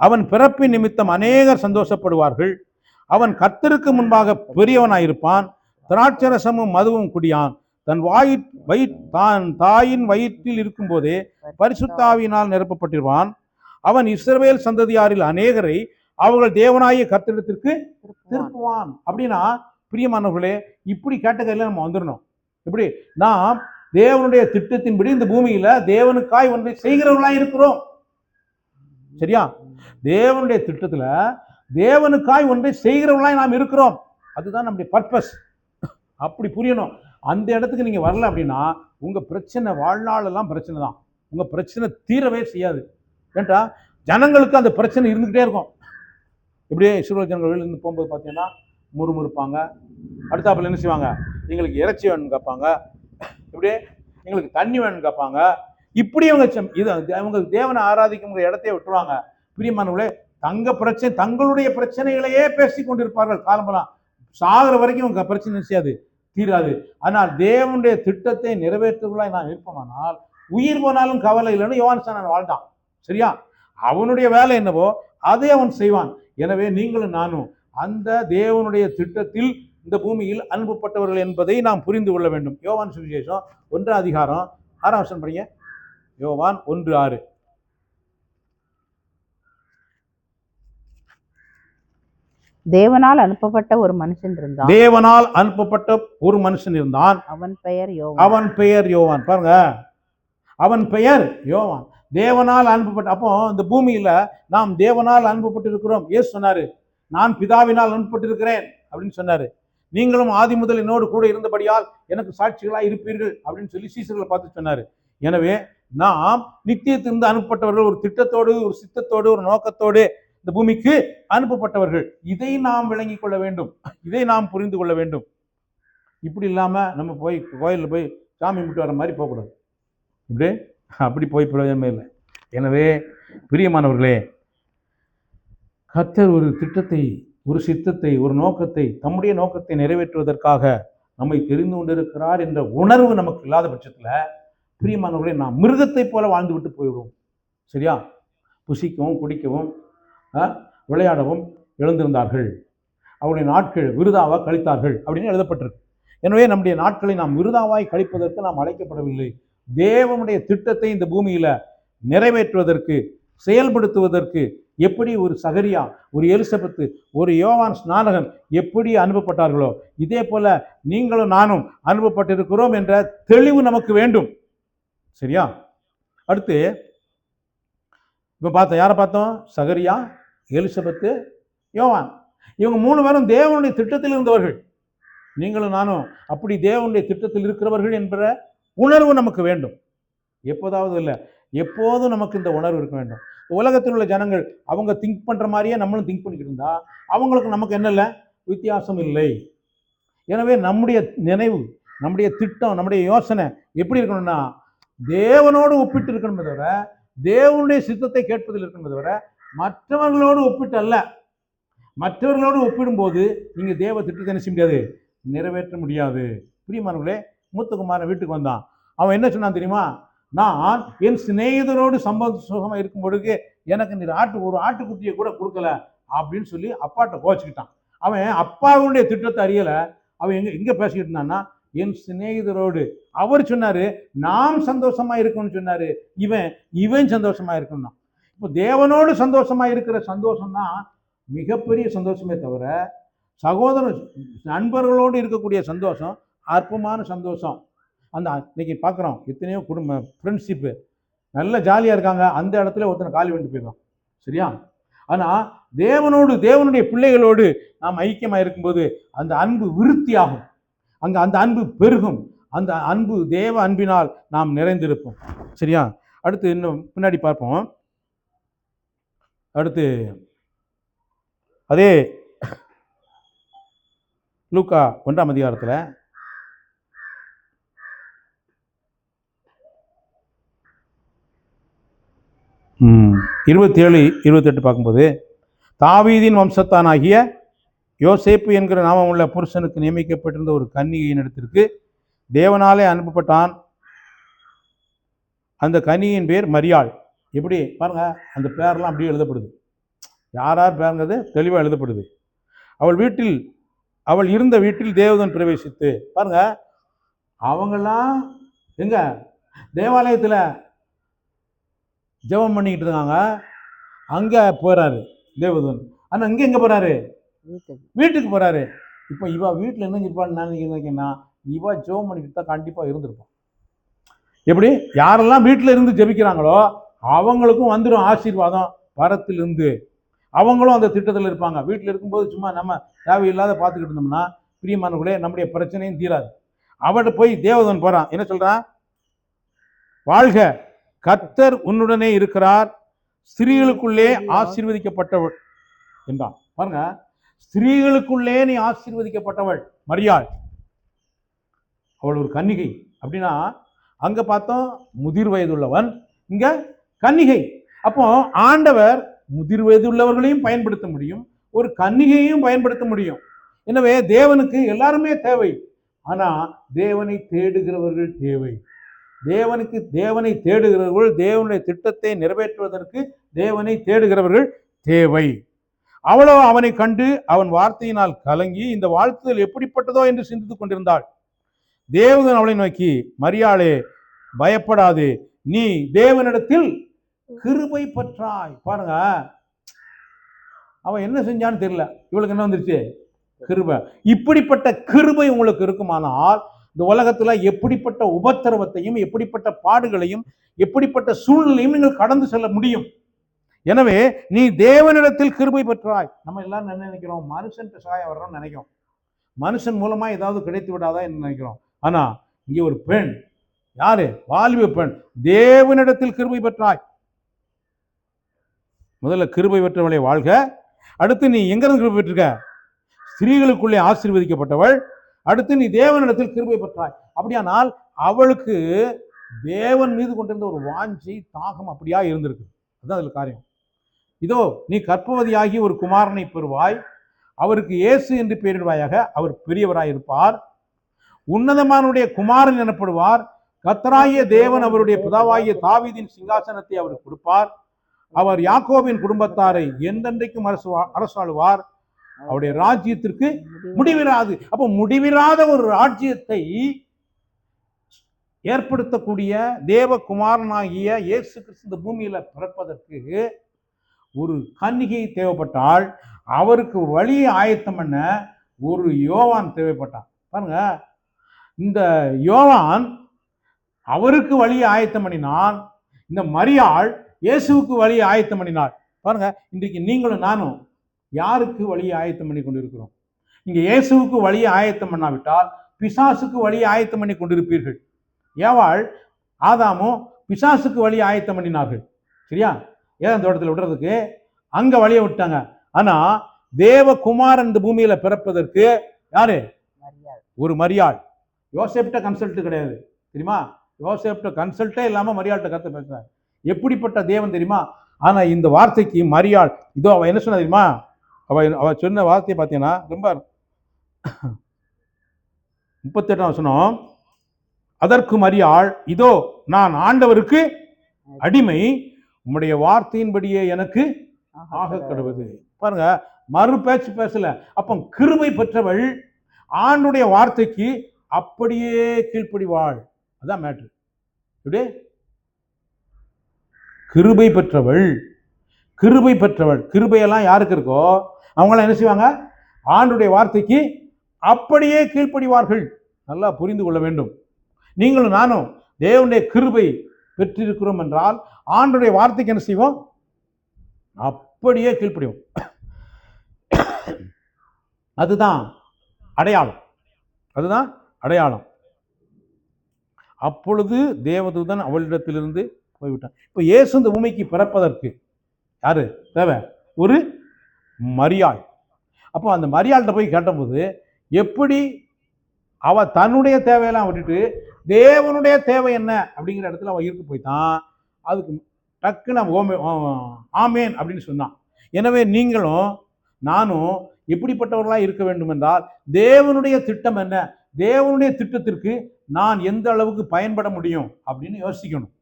அவன் பிறப்பின் நிமித்தம் அநேகர் சந்தோஷப்படுவார்கள், அவன் கர்த்தருக்கு முன்பாக பெரியவனாயிருப்பான், திராட்சரசமும் மதுவும் குடியான், தான் தாயின் வயிற்றில் இருக்கும் போதே பரிசுத்தாவியினால் நிரப்பப்பட்டிருவான், அவன் இஸ்ரவேல் சந்ததியாரில் அநேகரை அவர்கள் தேவனாகிய கர்த்தரிடத்திற்கு திருப்புவான். அப்படின்னா பிரியமானவர்களே, இப்படி கேட்டகரியில நம்ம வந்துடணும். இப்படி நாம் தேவனுடைய திட்டத்தின்படி இந்த பூமியில தேவனுக்காய் ஒன்றை செய்கிறவர்களா இருக்கிறோம். சரியா? தேவனுடைய திட்டத்துல தேவனுக்காய் ஒன்றை செய்கிறவர்களாய் நாம் இருக்கிறோம். அதுதான் நம்முடைய பர்பஸ். அப்படி புரியணும். அந்த இடத்துக்கு நீங்க வரல அப்படின்னா உங்க பிரச்சனை வாழ்நாளெல்லாம் பிரச்சனை தான். உங்க பிரச்சனை தீரவே செய்யாது. ஏன்டா ஜனங்களுக்கு அந்த பிரச்சனை இருந்துகிட்டே இருக்கும். இப்படியே இஸ்ரவேல் ஜனங்கள் வெளியிருந்து போகும்போது பார்த்தீங்கன்னா முறுமுறுப்பாங்க. அடுத்தாப்புல என்ன செய்வாங்க? எங்களுக்கு இறைச்சி வேணும்னு கேட்பாங்க. இப்படியே எங்களுக்கு தண்ணி வேணும்னு கேட்பாங்க. இப்படி அவங்க தேவனை ஆராதிக்கும் இடத்தையே விட்டுருவாங்க. பிரியமானவர்களே, தங்களுடைய பிரச்சனைகளையே பேசி கொண்டிருப்பார்கள் காலமெல்லாம். சாகிற வரைக்கும் உங்க பிரச்சனை செய்யாது, தீராது. ஆனால் தேவனுடைய திட்டத்தை நிறைவேற்றுவதாய் நான் இருப்போமானால் உயிர் போனாலும் கவலை இல்லைன்னு யோவான் வாழ்ந்தான். சரியா? அவனுடைய வேலை என்னவோ அதை அவன் செய்வான். எனவே நீங்களும் நானும் அந்த தேவனுடைய திட்டத்தில் இந்த பூமியில் அனுப்பப்பட்டவர்கள் என்பதை நாம் புரிந்து கொள்ள வேண்டும். யோவான் சுவிசேஷம் 1 அதிகாரம் 6 வசனம் படிங்க. யோவான் 1:6. தேவனால் அனுப்பப்பட்ட ஒரு மனுஷன் இருந்தான். தேவனால் அனுப்பப்பட்ட ஒரு மனுஷன் இருந்தான். அவன் பெயர் யோவான். பாருங்க, அவன் பெயர் யோவான். தேவனால் அனுப்பப்பட்ட. அப்போ இந்த பூமியில நாம் தேவனால் அனுப்பப்பட்டிருக்கிறோம். இயேசு சொன்னாரு, நான் பிதாவினால் அனுப்பப்பட்டிருக்கிறேன் அப்படின்னு சொன்னாரு. நீங்களும் ஆதி முதல் என்னோடு கூட இருந்தபடியால் எனக்கு சாட்சிகளாக இருப்பீர்கள் அப்படின்னு சொல்லி சீசர்களை பார்த்து சொன்னாரு. எனவே நாம் நித்தியத்திலிருந்து அனுப்பப்பட்டவர்கள், ஒரு திட்டத்தோடு, ஒரு சித்தத்தோடு, ஒரு நோக்கத்தோடு இந்த பூமிக்கு அனுப்பப்பட்டவர்கள். இதை நாம் விளங்கி கொள்ள வேண்டும், இதை நாம் புரிந்து கொள்ள வேண்டும். இப்படி இல்லாம நம்ம போய் கோயிலில் போய் சாமி கும்பிட்டு வர மாதிரி போகக்கூடாது. இப்படி அப்படி போய் பிரயோஜனமே இல்லை. எனவே பிரியமானவர்களே, கர்த்தர் ஒரு திட்டத்தை, ஒரு சித்தத்தை, ஒரு நோக்கத்தை, தம்முடைய நோக்கத்தை நிறைவேற்றுவதற்காக நம்மை தெரிந்து கொண்டிருக்கிறார் என்ற உணர்வு நமக்கு இல்லாத பட்சத்தில் பிரியமானவர்களே, நாம் மிருகத்தை போல வாழ்ந்து விட்டு போய்விடுவோம். சரியா? புசிக்கவும் குடிக்கவும் விளையாடவும் எழுந்திருந்தார்கள், அவருடைய நாட்கள் விருதாவாக கழித்தார்கள் அப்படின்னு எழுதப்பட்டிருக்கு. எனவே நம்முடைய நாட்களை நாம் விருதாவாய் கழிப்பதற்கு நாம் அழைக்கப்படவில்லை. தேவனுடைய திட்டத்தை இந்த பூமியில நிறைவேற்றுவதற்கு, செயல்படுத்துவதற்கு எப்படி ஒரு சகரியா, ஒரு எலிசபெத்து, ஒரு யோவான் ஸ்நானகன் எப்படி அனுப்பப்பட்டார்களோ இதே போல நீங்களும் நானும் அனுப்பப்பட்டிருக்கிறோம் என்ற தெளிவு நமக்கு வேண்டும். சரியா? அடுத்து இப்போ பார்த்தோம், யாரை பார்த்தோம்? சகரியா, எலிசபெத்து, யோவான். இவங்க 3 பேரும் தேவனுடைய திட்டத்தில் இருந்தவர்கள். நீங்களும் நானும் அப்படி தேவனுடைய திட்டத்தில் இருக்கிறவர்கள் என்ற உணர்வு நமக்கு வேண்டும். எப்போதாவது இல்லை, எப்போதும் நமக்கு இந்த உணர்வு இருக்க வேண்டும். உலகத்தில் உள்ள ஜனங்கள் அவங்க திங்க் பண்ணுற மாதிரியே நம்மளும் திங்க் பண்ணிக்கிட்டு இருந்தா அவங்களுக்கு நமக்கு என்ன இல்லை, வித்தியாசம் இல்லை. எனவே நம்முடைய நினைவு, நம்முடைய திட்டம், நம்முடைய யோசனை எப்படி இருக்கணும்னா தேவனோடு ஒப்பிட்டு இருக்கணுமே தவிர, தேவனுடைய சித்தத்தை கேட்பதில் இருக்கணுமே தவிர மற்றவர்களோடு ஒப்பிட்டு அல்ல. மற்றவர்களோடு ஒப்பிடும்போது நீங்கள் தேவ திட்டத்தை என்ன செய்ய முடியாது, நிறைவேற்ற முடியாது. பிரியமானவர்களே, மூத்தகுமாரன் வீட்டுக்கு வந்தான். அவன் என்ன சொன்னான் தெரியுமா? நான் என் சிநேகிதரோடு சந்தோஷமாக இருக்கும் பொழுது எனக்கு நீ ஒரு ஆட்டுக்குட்டியை கூட கொடுக்கல அப்படின்னு சொல்லி அப்பாட்ட கோச்சிக்கிட்டான். அவன் அப்பாவுடைய திட்டத்தை அறியலை. அவன் எங்க பேசிக்கிட்டு இருந்தான்னா, என் சிநேகிதரோடு. அவர் சொன்னாரு நாம் சந்தோஷமா இருக்கணும்னு சொன்னாரு. இவன் சந்தோஷமா இருக்கணும். இப்போ தேவனோடு சந்தோஷமா இருக்கிற சந்தோஷம் தான் மிகப்பெரிய சந்தோஷமே தவிர, சகோதர நண்பர்களோடு இருக்கக்கூடிய சந்தோஷம் அற்பமான சந்தோஷம். அந்த இன்னைக்கு பார்க்குறோம் எத்தனையோ குடும்ப ஃப்ரெண்ட்ஷிப்பு நல்ல ஜாலியாக இருக்காங்க, அந்த இடத்துல ஒருத்தனை காலி பண்ணிட்டு போயிடும். சரியா? ஆனால் தேவனுடைய பிள்ளைகளோடு நாம் ஐக்கியமாக இருக்கும்போது அந்த அன்பு விருத்தியாகும், அந்த அன்பு பெருகும். அந்த அன்பு தேவ அன்பினால் நாம் நிறைந்திருப்போம். சரியா? அடுத்து இன்னும் பின்னாடி பார்ப்போம். அடுத்து அதே லூக்கா 1ஆம் அதிகாரத்தில் 27-28 பார்க்கும்போது, தாவீதின் வம்சத்தானாகிய யோசேப்பு என்கிற நாமமுள்ள புருஷனுக்கு நியமிக்கப்பட்டிருந்த ஒரு கன்னிகையின் இடத்திற்கு தேவனாலே அனுப்பப்பட்டான். அந்த கன்னிகையின் பேர் மரியாள். எப்படி பாருங்க, அந்த பேரெல்லாம் அப்படியே எழுதப்படுது. யார் பேருங்கிறது தெளிவாக எழுதப்படுது. அவள் இருந்த வீட்டில் தேவதூதன் பிரவேசித்து, பாருங்க அவங்கெல்லாம் எங்க தேவாலயத்தில் ஜெபம் பண்ணிக்கிட்டு இருக்காங்க, அங்கே போகிறாரு தேவதூதன். ஆனால் இங்கே எங்கே போகிறாரு? வீட்டுக்கு போறாரு. இப்போ இவ வீட்டில் என்ன இருப்பான்னு நான் நினைக்கிறேன்னா, இவ ஜெபம் பண்ணிக்கிட்டு தான் கண்டிப்பாக இருந்திருப்பான். எப்படி யாரெல்லாம் வீட்டில் இருந்து ஜெபிக்கிறாங்களோ அவங்களுக்கும் வந்துடும் ஆசீர்வாதம் பரத்திலிருந்து. அவங்களும் அந்த திட்டத்தில் இருப்பாங்க. வீட்டில் இருக்கும்போது சும்மா நம்ம தேவையில்லாத பார்த்துக்கிட்டு இருந்தோம்னா பிரியமானவர்களே நம்முடைய பிரச்சனையும் தீராது. அவட்ட போய் தேவதன் போறான், என்ன சொல்றான்? வாழ்க, கர்த்தர் உன்னுடனே இருக்கிறார், ஸ்திரீகளுக்குள்ளே ஆசீர்வதிக்கப்பட்டவள் என்றான். பாருங்க, ஸ்திரீகளுக்குள்ளே நீ ஆசீர்வதிக்கப்பட்டவள் மரியாள். அவள் ஒரு கன்னிகை. அப்படின்னா அங்க பார்த்தோம் முதிர் வயதுள்ளவன், இங்க கன்னிகை. அப்போ ஆண்டவர் முதிர் வயதுள்ளவர்களையும் பயன்படுத்த முடியும், ஒரு கன்னிகையையும் பயன்படுத்த முடியும். எனவே தேவனுக்கு எல்லாருமே தேவை. ஆனா தேவனை தேடுகிறவர்கள் தேவை. தேவனை தேடுகிறவர்கள், தேவனுடைய திட்டத்தை நிறைவேற்றுவதற்கு தேவனை தேடுகிறவர்கள் தேவை. அவளோ அவனை கண்டு அவன் வார்த்தையினால் கலங்கி இந்த வாழ்த்துதல் எப்படிப்பட்டதோ என்று சிந்தித்துக் கொண்டிருந்தாள். தேவதூதன் அவளை நோக்கி, மரியாளே பயப்படாதே, நீ தேவனிடத்தில் கிருபை பெற்றாய். பாருங்க, அவன் என்ன செஞ்சான்னு தெரியல, இவளுக்கு என்ன வந்துருச்சு? கிருபை. இப்படிப்பட்ட கிருபை உங்களுக்கு இருக்குமானால் இந்த உலகத்துல எப்படிப்பட்ட உபத்திரவத்தையும் எப்படிப்பட்ட பாடுகளையும் எப்படிப்பட்ட சூழ்நிலையும் நீங்கள் கடந்து செல்ல முடியும். எனவே நீ தேவனிடத்தில் கிருபை பெற்றாய். நம்ம எல்லாரும் என்ன நினைக்கிறோம்? மனுஷன் சாய வர்றோம்னு நினைக்கிறோம், மனுஷன் மூலமா ஏதாவது கிடைத்து விடாதா என்று நினைக்கிறோம். ஆனா இங்கே ஒரு பெண், யாரு? வாலிப பெண், தேவனிடத்தில் கிருபை பெற்றாய். முதல்ல கிருபை பெற்றவளை வாழ்க. அடுத்து நீ எங்கிருந்து கிருபை பெற்றிருக்க? ஸ்திரீகளுக்குள்ளே ஆசீர்வதிக்கப்பட்டவள். அடுத்து நீ தேவனிடத்தில் கிருபை பெற்றாய். அப்படியானால் அவளுக்கு தேவன் மீது கொண்டிருந்த ஒரு வாஞ்சை, தாகம் அப்படியா இருந்திருக்கு. அதுதான் அதுல காரியம். இதோ நீ கர்ப்பவதியாகி ஒரு குமாரனை பெறுவாய், அவருக்கு இயேசு என்று பெயரிடுவாயாக. அவர் பெரியவராய் இருப்பார், உன்னதமானுடைய குமாரன் எனப்படுவார். கர்த்தராகிய தேவன் அவருடைய பிதாவாகிய தாவீதின் சிங்காசனத்தை அவருக்கு கொடுப்பார். அவர் யாக்கோபின் குடும்பத்தாரை என்றென்றைக்கும் அரசாளுவார். அவருடைய ராஜ்யத்திற்கு முடிவிராது. அப்போ முடிவிராத ஒரு ராஜ்யத்தை ஏற்படுத்தக்கூடிய தேவகுமாரனாகிய இயேசு கிறிஸ்து பூமியில பிறப்பதற்கு ஒரு கன்னிகை தேவைப்பட்டால், அவருக்கு வழியை ஆயத்தம் பண்ண ஒரு யோவான் தேவைப்பட்டான். பாருங்க, இந்த யோவான் அவருக்கு வழியை ஆயத்தம் பண்ணினான், இந்த மரியாள் இயேசுவுக்கு வழியை ஆயத்தம் பண்ணினாள். பாருங்க, இன்றைக்கு நீங்களும் நானும் யாருக்கு வழியை ஆயத்தம் பண்ணி கொண்டிருக்கிறோம்? நீங்க இயேசுவுக்கு வழியை ஆயத்தம் பண்ணாவிட்டால் பிசாசுக்கு வழியை ஆயத்தம் பண்ணி கொண்டிருப்பீர்கள். ஏவாள் ஆதாமும் பிசாசுக்கு வழியை ஆயத்தம் பண்ணினார்கள். சரியா? ஏன் தோட்டத்தில் விடுறதுக்கு அங்க வழியை விட்டாங்க. ஆனா தேவகுமாரன் இந்த பூமியில பிறப்பதற்கு யாரு? ஒரு மரியாள். யோசேப்ட கன்சல்ட் கிடையாது, தெரியுமா? யோசேப்ட கன்சல்ட்டே இல்லாம மரியாள்கிட்ட கருத்து பேசுறாரு. எப்படிப்பட்ட தேவன் தெரியுமா? ஆனா இந்த வார்த்தைக்கு மரியாள், இதோ அவ என்ன சொன்ன தெரியுமா? அவ சொன்ன வார்த்தையை பார்த்தீங்கன்னா ரொம்ப 38ஆம் வசனம். அதற்கு மரியாள், இதோ நான் ஆண்டவருக்கு அடிமை, உம்முடைய வார்த்தையின்படியே எனக்கு ஆக கடவுது. பாருங்க, மறு பேச்சு பேசல. அப்ப கிருபை பெற்றவள் ஆண்டுடைய வார்த்தைக்கு அப்படியே கீழ்ப்படிவாள். அதான் மேட்ரு. இப்படி கிருபை பெற்றவள், கிருபை பெற்றவள். கிருபையெல்லாம் யாருக்கு இருக்கோ அவங்களாம் என்ன செய்வாங்க? ஆண்டுடைய வார்த்தைக்கு அப்படியே கீழ்ப்படிவார்கள். நல்லா புரிந்து கொள்ள வேண்டும். நீங்களும் நானும் தேவனுடைய கிருபை பெற்றிருக்கிறோம் என்றால் ஆண்டுடைய வார்த்தைக்கு என்ன செய்வோம்? அப்படியே கீழ்ப்படிவோம். அதுதான் அடையாளம், அதுதான் அடையாளம். அப்பொழுது தேவதூதன் அவளிடத்திலிருந்து போய்விட்டான். இப்போ இயேசு இந்த பூமிக்கு பிறப்பதற்கு யாரு தேவை? ஒரு மரியாள். அப்போ அந்த மரியாள்கிட்ட போய் கேட்டபோது எப்படி அவ தன்னுடைய தேவையெல்லாம் விட்டுட்டு தேவனுடைய தேவை என்ன அப்படிங்கிற இடத்துல அவ இருக்கு போய்தான். அதுக்கு டக்குன்னு ஆமேன் அப்படின்னு சொன்னான். எனவே நீங்களும் நானும் எப்படிப்பட்டவர்களாக இருக்க வேண்டும் என்றால், தேவனுடைய திட்டம் என்ன, தேவனுடைய திட்டத்திற்கு நான் எந்த அளவுக்கு பயன்பட முடியும் அப்படின்னு யோசிக்கணும்.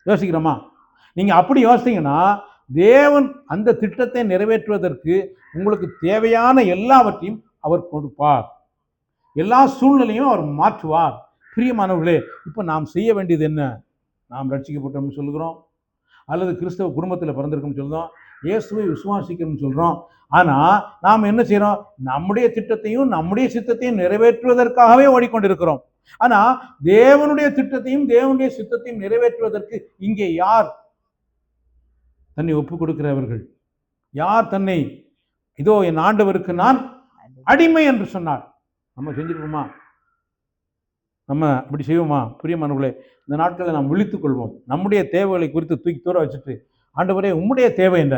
யோசிக்கிறோமா? நீங்க அப்படி யோசித்தீங்கன்னா தேவன் அந்த திட்டத்தை நிறைவேற்றுவதற்கு உங்களுக்கு தேவையான எல்லாவற்றையும் அவர் கொடுப்பார், எல்லா சூழ்நிலையும் அவர் மாற்றுவார். பிரியமானவர்களே, இப்போ நாம் செய்ய வேண்டியது என்ன? நாம் ரட்சிக்கப்பட்டோம்னு சொல்லுகிறோம், அல்லது கிறிஸ்தவ குடும்பத்தில் பிறந்திருக்கோம்னு சொல்லுறோம், இயேசுவை விசுவாசிக்கணும்னு சொல்கிறோம். ஆனால் நாம் என்ன செய்கிறோம்? நம்முடைய திட்டத்தையும் நம்முடைய சித்தத்தையும் நிறைவேற்றுவதற்காகவே ஓடிக்கொண்டிருக்கிறோம். ஆனால் தேவனுடைய திட்டத்தையும் தேவனுடைய சித்தத்தையும் நிறைவேற்றுவதற்கு இங்கே யார் தன்னை ஒப்பு கொடுக்கிறவர்கள்? யார் தன்னை இதோ என் ஆண்டவருக்கு நான் அடிமை என்று சொன்னார்? நம்ம செஞ்சிருக்கோமா? நம்ம அப்படி செய்வோமா? பிரியமானவர்களே, இந்த நாட்களில் நாம் விழித்துக் கொள்வோம். நம்முடைய தேவைகளை குறித்து தூக்கி தூர வச்சுட்டு, ஆண்டவரே உம்முடைய தேவை என்ன,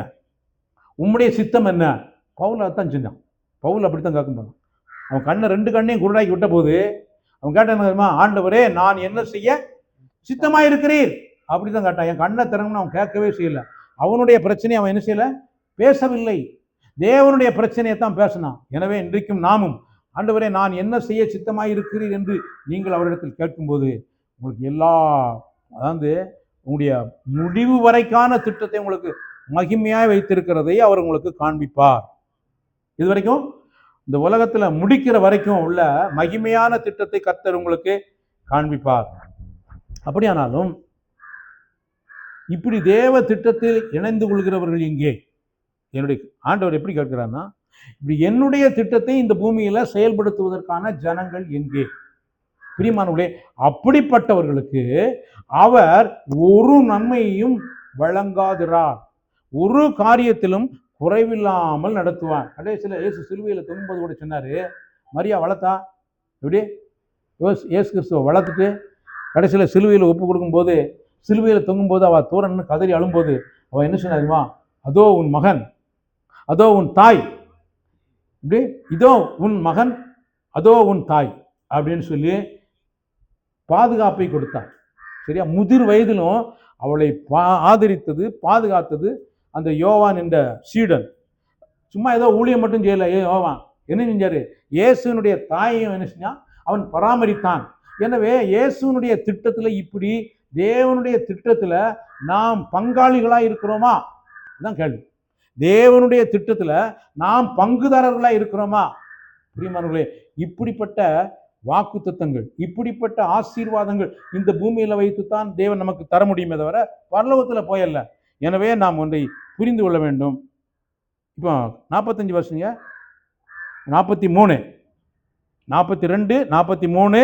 உம்முடைய சித்தம் என்ன? பவுல் அதான் செஞ்சான். பவுல் அப்படித்தான் கேட்கும். அவன் கண்ணை 2 கண்ணையும் குருடாக்கி விட்ட போது அவன் கேட்டான் தெரியுமா? ஆண்டவரே நான் என்ன செய்ய சித்தமாக இருக்கிறீர்? அப்படி தான் கேட்டான். என் கண்ணை திறன்னு அவன் கேட்கவே செய்யலை. அவனுடைய பிரச்சனையை அவன் என்ன செய்யலை? பேசவில்லை. தேவனுடைய பிரச்சனையை தான் பேசினான். எனவே இன்றைக்கும் நாமும் ஆண்டவரே நான் என்ன செய்ய சித்தமாக இருக்கிறீர் என்று நீங்கள் அவரிடத்தில் கேட்கும்போது உங்களுக்கு எல்லா அதாவது உங்களுடைய முடிவு வரைக்கான திட்டத்தை உங்களுக்கு மகிமையாக வைத்திருக்கிறதை அவர் உங்களுக்கு காண்பிப்பார். இது வரைக்கும் இந்த உலகத்தில் முடிக்கிற வரைக்கும் உள்ள மகிமையான திட்டத்தை கர்த்தர் உங்களுக்கு காண்பிப்பார். அப்படியானாலும் இப்படி தேவ திட்டத்தில் இணைந்து கொள்கிறவர்கள் இங்கே என்னுடைய ஆண்டவர் எப்படி கேட்கிறார்னா, இப்படி என்னுடைய திட்டத்தை இந்த பூமியில செயல்படுத்துவதற்கான ஜனங்கள் எங்கே? பிரியமானவர்களே, அப்படிப்பட்டவர்களுக்கு அவர் ஒரு நன்மையையும் வழங்காதிரார், ஒரு காரியத்திலும் குறைவில்லாமல் நடத்துவார். கடைசியில் இயேசு சிலுவையில் தொங்கும்போது கூட சொன்னாரு, மரியா வளர்த்தா எப்படி? இயேசு கிறிஸ்துவை வளர்த்துட்டு கடைசியில் சிலுவையில் ஒப்பு கொடுக்கும்போது, சிலுவையில் தொங்கும்போது அவள் தூரன்னு கதறி அழும்போது அவள் என்ன சொன்னாருமா? அதோ உன் மகன், அதோ உன் தாய், இப்படி இதோ உன் மகன், அதோ உன் தாய் அப்படின்னு சொல்லி பாதுகாப்பை கொடுத்தார். சரியா? முதிர் வயதிலும் அவளை ஆதரித்தது, பாதுகாத்தது அந்த யோவான் என்ற சீடன். சும்மா ஏதோ ஊழியம் மட்டும் செய்யல. யோவான் என்ன செஞ்சாரு? இயேசுனுடைய தாயையும் என்ன செஞ்சான்? அவன் பராமரித்தான். எனவே இயேசுனுடைய திட்டத்தில் இப்படி தேவனுடைய திட்டத்தில் நாம் பங்காளிகளாக இருக்கிறோமா? இதுதான் கேள்வி. தேவனுடைய திட்டத்தில் நாம் பங்குதாரர்களாக இருக்கிறோமா? பிரியமானவர்களே, இப்படிப்பட்ட வாக்குத்தத்தங்கள், இப்படிப்பட்ட ஆசீர்வாதங்கள் இந்த பூமியில் வைத்துத்தான் தேவன் நமக்கு தர முடியுமே தவிர பரலோகத்தில் போயல்ல. எனவே நாம் ஒன்றை புரிந்து கொள்ள வேண்டும். இப்போ 45 வருஷங்க, 43, 42, 43,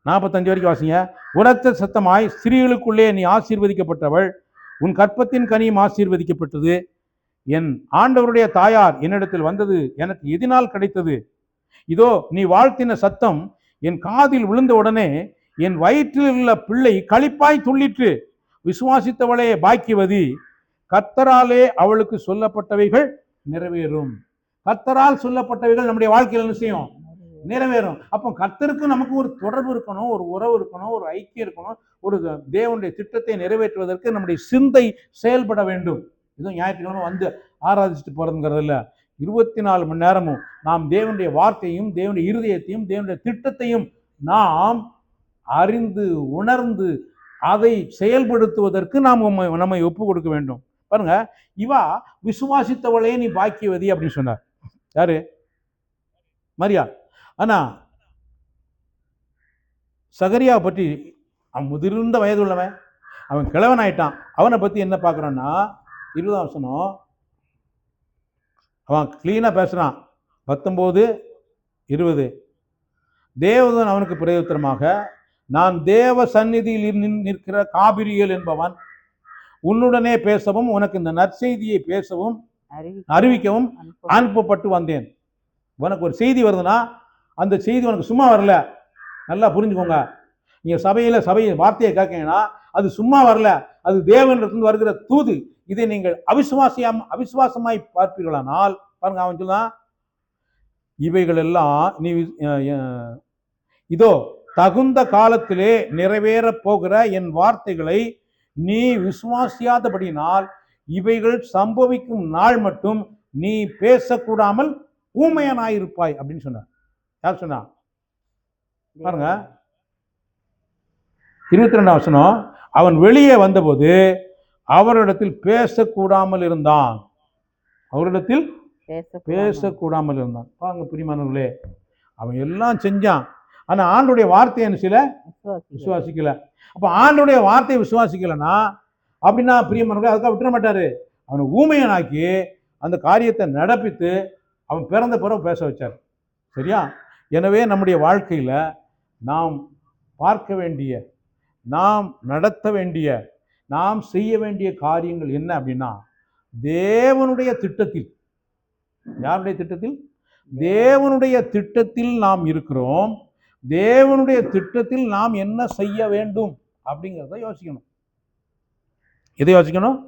45 வரைக்கும் வாசிங்க. உரத்த சத்தமாய் ஸ்திரீகளுக்குள்ளே நீ ஆசீர்வதிக்கப்பட்டவள், உன் கற்பத்தின் கனியும் ஆசீர்வதிக்கப்பட்டது. என் ஆண்டவருடைய தாயார் என்னிடத்தில் வந்தது எனக்கு எதினால் கிடைத்தது? இதோ நீ வாழ்த்தின சத்தம் என் காதில் விழுந்த உடனே என் வயிற்றில் உள்ள பிள்ளை களிப்பாய் துள்ளிற்று. விசுவாசித்தவளே பாக்கியவதி, கர்த்தராலே அவளுக்கு சொல்லப்பட்டவைகள் நிறைவேறும். கர்த்தரால் சொல்லப்பட்டவைகள் நம்முடைய வாழ்க்கையில் என்ன செய்யும்? நிறைவேறும். அப்போ கர்த்தருக்கு நமக்கு ஒரு தொடர்பு இருக்கணும், ஒரு உறவு இருக்கணும், ஒரு ஐக்கியம் இருக்கணும். ஒரு தேவனுடைய திட்டத்தை நிறைவேற்றுவதற்கு நம்முடைய சிந்தை செயல்பட வேண்டும். இதுவும் ஞாயிற்றுக்கிழமை வந்து ஆராதிச்சுட்டு போறதுங்கிறது இல்லை. 24 மணி நேரமும் நாம் தேவனுடைய வார்த்தையும் தேவனுடைய இருதயத்தையும் தேவனுடைய திட்டத்தையும் நாம் அறிந்து உணர்ந்து அதை செயல்படுத்துவதற்கு நாம் நம்மை ஒப்பு கொடுக்க வேண்டும். பாருங்க, இவா விசுவாசித்தவளே நீ பாக்கியவதி அப்படின்னு சொன்னார். யாரு? மரியா. ஆனா சகரியாவை பற்றி, அவன் முதிர்ந்த வயது உள்ளவன், அவன் கிழவன் ஆயிட்டான். அவனை பற்றி என்ன பார்க்குறான்னா 20ஆம் வசனம் அவன் கிளீனாக பேசுகிறான். 19, 20 தேவதூதன் அவனுக்கு பிரயோஜனமாக, நான் தேவ சந்நிதியில் நிற்கிற காபிரியேல் என்பவன் உன்னுடனே பேசவும் உனக்கு இந்த நற்செய்தியை பேசவும் அறிவிக்கவும் அனுப்பப்பட்டு வந்தேன். உனக்கு ஒரு செய்தி வருதுன்னா அந்த செய்தி உனக்கு சும்மா வரல. நல்லா புரிஞ்சுக்கோங்க. நீங்கள் சபை வார்த்தையை கேட்கீங்கன்னா அது சும்மா வரல, அது தேவனிடத்திலிருந்து வருகிற தூது. இதை நீங்கள் அவிசுவாசமாய் பார்ப்பீர்களானால், பாருங்க அவன் சொன்னான், இவைகள் எல்லாம் நீ இதோ தகுந்த காலத்திலே நிறைவேற போகிற என் வார்த்தைகளை நீ விசுவாசியாதபடினால் இவைகள் சம்பவிக்கும் நாள் மட்டும் நீ பேசக்கூடாமல் ஊமையனாயிருப்பாய் அப்படின்னு சொன்னார். யார் சொன்னா? பாருங்க 22ஆம் வசனம். அவன் வெளியே வந்தபோது அவரிடத்தில் பேசக்கூடாமல் இருந்தான். அவரிடத்தில் பேசக்கூடாமல் இருந்தான். பாருங்க பிரியமானவர்களே, அவன் எல்லாம் செஞ்சான். ஆனா ஆண்டுடைய வார்த்தையை என்ன செய்யல? விசுவாசிக்கல. அப்ப ஆண்டுடைய வார்த்தையை விசுவாசிக்கலன்னா அப்படின்னா பிரியமானவர்களே அதுக்காக விட்டுற மாட்டாரு. அவனை ஊமையனாக்கி அந்த காரியத்தை நடப்பித்து அவன் பிறந்த பிறகு பேச வச்சார். சரியா? எனவே நம்முடைய வாழ்க்கையில் நாம் பார்க்க வேண்டிய, நாம் நடத்த வேண்டிய, நாம் செய்ய வேண்டிய காரியங்கள் என்ன அப்படின்னா, தேவனுடைய திட்டத்தில். யாருடைய திட்டத்தில்? தேவனுடைய திட்டத்தில் நாம் இருக்கிறோம். தேவனுடைய திட்டத்தில் நாம் என்ன செய்ய வேண்டும் அப்படிங்கிறத யோசிக்கணும். எதை யோசிக்கணும்?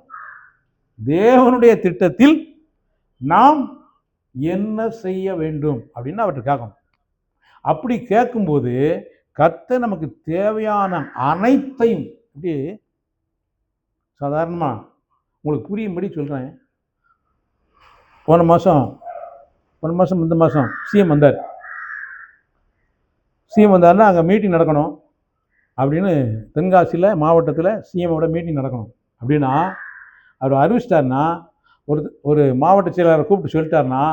தேவனுடைய திட்டத்தில் நாம் என்ன செய்ய வேண்டும் அப்படின்னு அவர்கிட்ட கேட்கணும். அப்படி கேட்கும்போது கர்த்தர் நமக்கு தேவையான அனைத்தையும், இப்படி சாதாரணமாக உங்களுக்கு புரியும்படி சொல்கிறேன். போன மாதம் இந்த மாதம் சிஎம் வந்தார். சிஎம் வந்தார்னா அங்கே மீட்டிங் நடக்கணும் அப்படின்னு, தென்காசியில் மாவட்டத்தில் சிஎம்மோட மீட்டிங் நடக்கணும் அப்படின்னா அவர் அறிவிச்சிட்டாருன்னா, ஒரு மாவட்ட செயலாளரை கூப்பிட்டு சொல்லிட்டாருன்னா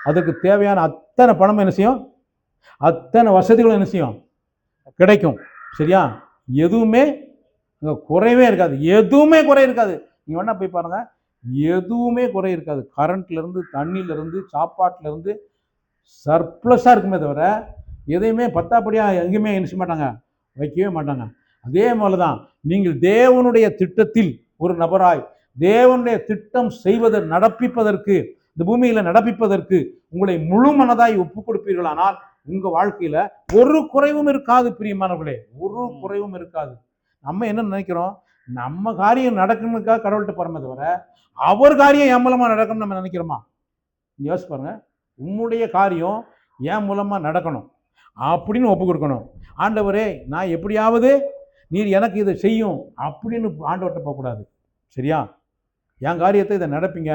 அதுக்கு தேவையான அத்தனை பணமும் என்ன செய்யும், அத்தனை வசதிகளும் என்ன செய்யும், கிடைக்கும். சரியா? எதுவுமே குறைவே இருக்காது. எதுவுமே குறை இருக்காது. நீங்கள் வேணா போய் பாருங்கள், எதுவுமே குறை இருக்காது. கரண்ட்லேருந்து, தண்ணியிலேருந்து, சாப்பாட்டிலேருந்து சர்ப்ளஸாக இருக்குமே தவிர எதையுமே பத்தாப்படியாக எங்கேயுமே என்ன செய்ய மாட்டாங்க, வைக்கவே மாட்டாங்க. அதே மாதிரி தான் நீங்கள் தேவனுடைய திட்டத்தில் ஒரு நபராய், தேவனுடைய திட்டம் நடப்பிப்பதற்கு, இந்த பூமியில் நடப்பிப்பதற்கு உங்களை முழு மனதாய் ஒப்பு கொடுப்பீர்களானால் உங்கள் வாழ்க்கையில் ஒரு குறைவும் இருக்காது. பிரியமானவர்களே, ஒரு குறைவும் இருக்காது. நம்ம என்ன நினைக்கிறோம், நம்ம காரியம் நடக்கணுக்காக கடவுள்கிட்ட போகிறோமே தவிர அவர் காரியம் என் மூலமாக நடக்கணும்னு நம்ம நினைக்கிறோமா? யோசிச்சு பாருங்க. உன்னுடைய காரியம் என் மூலமாக நடக்கணும் அப்படின்னு ஒப்பு கொடுக்கணும். ஆண்டவரே, நான் எப்படியாவது நீர் எனக்கு இதை செய்யும் அப்படின்னு ஆண்டவர்கிட்ட போகக்கூடாது. சரியா? என் காரியத்தை இதை நடப்பீங்க,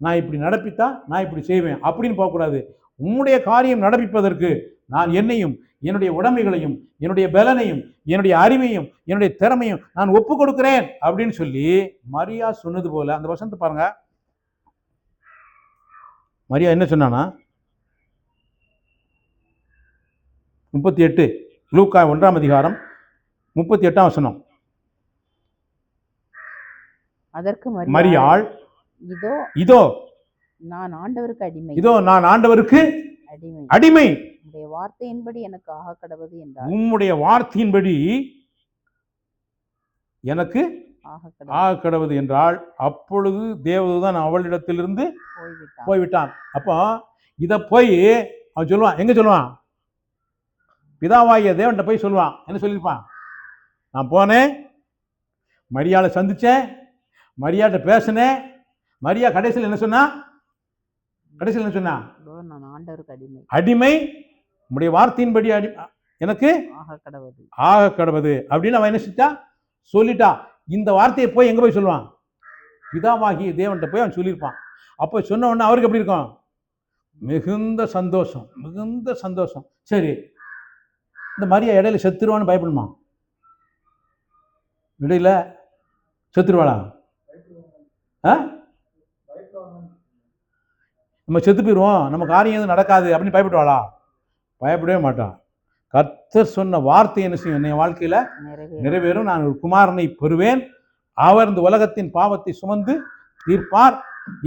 நான் இப்படி நடப்பித்தா நான் இப்படி செய்வேன் அப்படின்னு போகக்கூடாது. உன்னுடைய காரியம் நடப்பிப்பதற்கு நான் என்னையும், என்னுடைய உடைமைகளையும், என்னுடைய பலனையும், என்னுடைய அறிவையும், என்னுடைய திறமையும் நான் ஒப்பு கொடுக்கிறேன் அப்படின்னு சொல்லி மரியா சொன்னது போல. அந்த வசனத்தை பாருங்க. மரியா என்ன சொன்னானா, 38 லூக்கா 1ஆம் அதிகாரம் 38ஆம் வசனம். அதற்கு மரியாள், இதோ இதோ நான் ஆண்டவருக்கு அடிமை, இதோ நான் ஆண்டவருக்கு அடிமை, உம்முடைய வார்த்தையின்படி எனக்கு ஆக கடவது என்றார். உம்முடைய வார்த்தையின்படி எனக்கு ஆக கடவது என்றால், அப்பொழுது தேவதூதன் அவளிடத்திலிருந்து போய்விட்டான். அப்போ இதை போய் அவன் சொல்லுவான். எங்க சொல்லுவான்? பிதாவாகிய தேவன்கிட்ட போய் சொல்லுவான். என்ன சொல்லியிருப்பான்? நான் போனேன், மரியாதை சந்திச்சேன், மரியாதை பேசினேன். மரியா கடைசியில் என்ன சொன்னா? கடைசியில் என்ன சொன்னா? நான் ஆண்டவருக்கு அடிமை, அடிமை, உம்முடைய வார்த்தையின்படி எனக்கு ஆக கடவது அப்படின்னு அவன் என்ன செஞ்சா? சொல்லிட்டா. இந்த வார்த்தையை போய் எங்க போய் சொல்லுவான்? பிதாவாகிய தேவன்கிட்ட போய் அவன் சொல்லியிருப்பான். அப்போ சொன்ன உடனே அவருக்கு எப்படி இருக்கும்? மிகுந்த சந்தோஷம், மிகுந்த சந்தோஷம். சரி, இந்த மரியா இடையில செத்துருவான்னு பயப்படுமா? இடையில செத்துருவாளா? நம்ம செத்து போயிடுவோம், நம்ம காரியம் எதுவும் நடக்காது அப்படின்னு பயப்படுவாளா? பயப்படவே மாட்டான். கர்த்தர் சொன்ன வார்த்தை என்ன செய்யும்? என் வாழ்க்கையில் நிறைவேறும். நான் ஒரு குமாரனை பெறுவேன், அவர் இந்த உலகத்தின் பாவத்தை சுமந்து தீர்ப்பார்.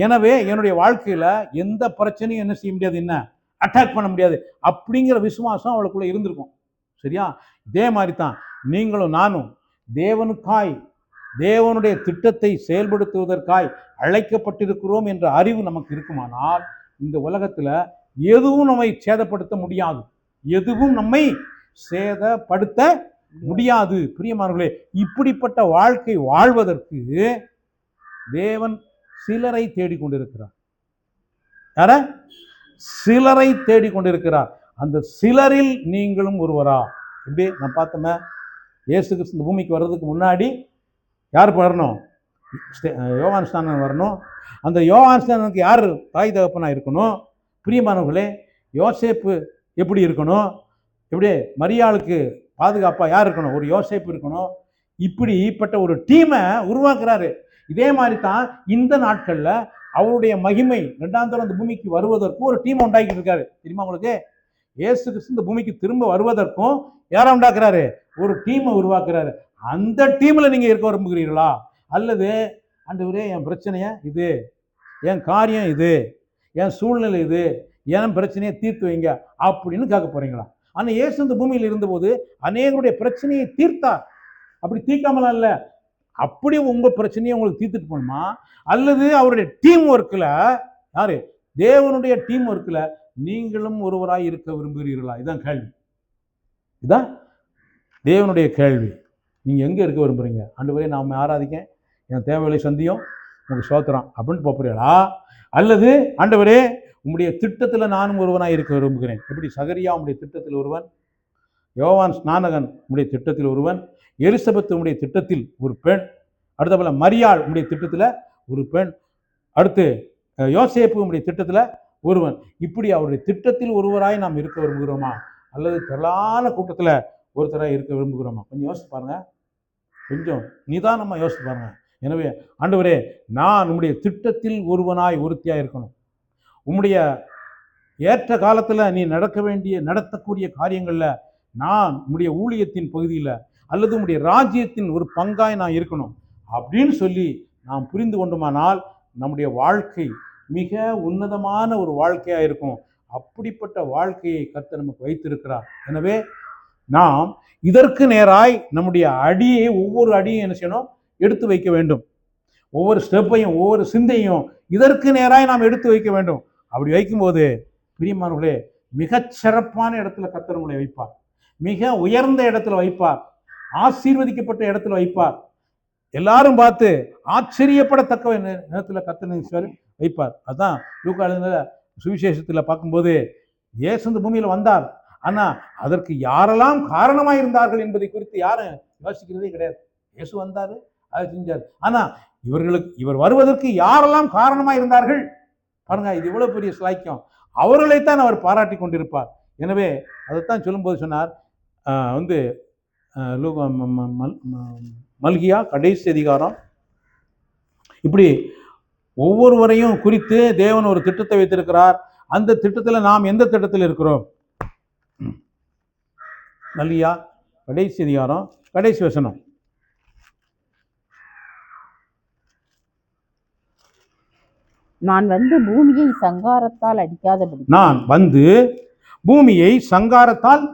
எனவே என்னுடைய வாழ்க்கையில் எந்த பிரச்சனையும் என்ன செய்ய முடியாது, என்ன அட்டாக் பண்ண முடியாது அப்படிங்கிற விசுவாசம் அவளுக்குள்ள இருந்திருக்கும். சரியா? இதே மாதிரி தான் நீங்களும் நானும் தேவனுக்காய், தேவனுடைய திட்டத்தை செயல்படுத்துவதற்காய் அழைக்கப்பட்டிருக்கிறோம் என்ற அறிவு நமக்கு இருக்குமானால் இந்த உலகத்தில் எதுவும் நம்மை சேதப்படுத்த முடியாது, எதுவும் நம்மை சேதப்படுத்த முடியாது. பிரியமானவர்களே, இப்படிப்பட்ட வாழ்க்கை வாழ்வதற்கு தேவன் சிலரை தேடிக்கொண்டிருக்கிறார். யார? சிலரை தேடிக்கொண்டிருக்கிறார். அந்த சிலரில் நீங்களும் ஒருவரா? இப்படி நான் பார்த்தோமே, இயேசு கிறிஸ்து இந்த பூமிக்கு வர்றதுக்கு முன்னாடி யார் வரணும்? யோவான் ஸ்நானன் வரணும். அந்த யோவான் ஸ்நானனுக்கு யார் தாய் தகப்பனாக இருக்கணும்? பிரியமானவர்களே, யோசேப்பு எப்படி இருக்கணும்? எப்படி மரியாளுக்கு பாதுகாப்பாக யார் இருக்கணும்? ஒரு யோசேப்பு இருக்கணும். இப்படிப்பட்ட ஒரு டீமை உருவாக்குறாரு. இதே மாதிரி தான் இந்த நாட்களில் அவருடைய மகிமை 2ஆம் தரம் இந்த பூமிக்கு வருவதற்கும் ஒரு டீமை உண்டாக்கிட்டு இருக்காரு. தெரியுமா உங்களுக்கு? இயேசு கிறிஸ்து இந்த பூமிக்கு திரும்ப வருவதற்கும் யாரை உண்டாக்குறாரு? ஒரு டீமை உருவாக்குறாரு. அந்த டீமில் நீங்கள் இருக்க விரும்புகிறீர்களா? அல்லது ஆண்டவரே என் பிரச்சனையை இது, என் காரியம் இது, என் சூழ்நிலை இது, என் பிரச்சனையை தீர்த்து வைங்க அப்படின்னு கேட்க போறீங்களா? ஆனால் இயேசு இந்த பூமியில் இருந்தபோது அநேகருடைய பிரச்சனையை தீர்த்தார். அப்படி தீர்க்காமலாம் இல்லை, அப்படி உங்க பிரச்சனையை உங்களுக்கு தீர்த்துட்டு போகணுமா? அல்லது அவருடைய டீம் ஒர்க்கில், யாரு? தேவனுடைய டீம் ஒர்க்கில் நீங்களும் ஒருவராய் இருக்க விரும்புகிறீர்களா? இதுதான் கேள்வி. இதுதான் தேவனுடைய கேள்வி. நீங்கள் எங்கே இருக்க விரும்புகிறீங்க? ஆண்டவரே நான் ஆராதிக்க, என் தேவைகளை சந்தியும் உங்களுக்கு சோத்திரம் அப்படின்னு போகிறீங்களா? அல்லது ஆண்டவரே உம்முடைய திட்டத்தில் நானும் ஒருவனாக இருக்க விரும்புகிறேன். எப்படி? சகரியா உம்முடைய திட்டத்தில் ஒருவன், யோவான் ஸ்நானகன் உம்முடைய திட்டத்தில் ஒருவன், எலிசபெத் உம்முடைய திட்டத்தில் ஒரு பெண், அடுத்த போல மரியாள் உம்முடைய திட்டத்தில் ஒரு பெண், அடுத்து யோசேப்பு உம்முடைய திட்டத்தில் ஒருவன். இப்படி அவருடைய திட்டத்தில் ஒருவராய் நாம் இருக்க விரும்புகிறோமா? அல்லது திரளான கூட்டத்தில் ஒருத்தராக இருக்க விரும்புகிறோமா? கொஞ்சம் யோசிச்சு பாருங்க, கொஞ்சம் நிதானமாக யோசிச்சு பாருங்க. எனவே ஆண்டவரே நான் உம்முடைய திட்டத்தில் ஒருவனாய் ஒருத்தியாக இருக்கணும். உம்முடைய ஏற்ற காலத்தில் நீ நடத்தக்கூடிய காரியங்களில் நான் உம்முடைய ஊழியத்தின் பகுதியில் அல்லது உம்முடைய ராஜ்யத்தின் ஒரு பங்காய் நான் இருக்கணும் அப்படின்னு சொல்லி நாம் புரிந்து கொண்டோமானால் நம்முடைய வாழ்க்கை மிக உன்னதமான ஒரு வாழ்க்கையாக இருக்கும். அப்படிப்பட்ட வாழ்க்கையை கர்த்தர் நமக்கு வைத்திருக்கிறார். எனவே நாம் இதற்கு நேராய் நம்முடைய அடியை, ஒவ்வொரு அடியும் என்ன செய்யணும்? எடுத்து வைக்க வேண்டும். ஒவ்வொரு ஸ்டெப்பையும், ஒவ்வொரு சிந்தையும் இதற்கு நேராய் நாம் எடுத்து வைக்க வேண்டும். அப்படி வைக்கும்போது பிரியமானவர்களே, மிகச் சிறப்பான இடத்துல கர்த்தர் உங்களை வைப்பார். மிக உயர்ந்த இடத்துல வைப்பார். ஆசீர்வதிக்கப்பட்ட இடத்துல வைப்பார். எல்லாரும் பார்த்து ஆச்சரியப்படத்தக்க நேரத்தில் கர்த்தர் வைப்பார். அதுதான் லூக்கா எழுதின சுவிசேஷத்தில் பார்க்கும்போது இயேசு இந்த பூமியில் வந்தார். ஆனால் அதற்கு யாரெல்லாம் காரணமாக இருந்தார்கள் என்பதை குறித்து யாரும் யோசிக்கிறதே கிடையாது. இயேசு வந்தார், அதை செஞ்சார். ஆனால் இவர் வருவதற்கு யாரெல்லாம் காரணமாக இருந்தார்கள் பாருங்க, இது இவ்வளோ பெரிய சிலாக்கியம். அவர்களைத்தான் அவர் பாராட்டி கொண்டிருப்பார். எனவே அதைத்தான் சொல்லும்போது சொன்னார், மல்கியா கடைசி அதிகாரம், இப்படி ஒவ்வொருவரையும் குறித்து தேவன் ஒரு திட்டத்தை வைத்திருக்கிறார். அந்த திட்டத்தில் நாம் எந்த திட்டத்தில் இருக்கிறோம்? மல்கியா கடைசி அதிகாரம் கடைசி வசனம், நான் வந்து பூமியை சங்காரத்தால் அடிக்காதபடி, நான் வந்து பூமியை சங்காரத்தால்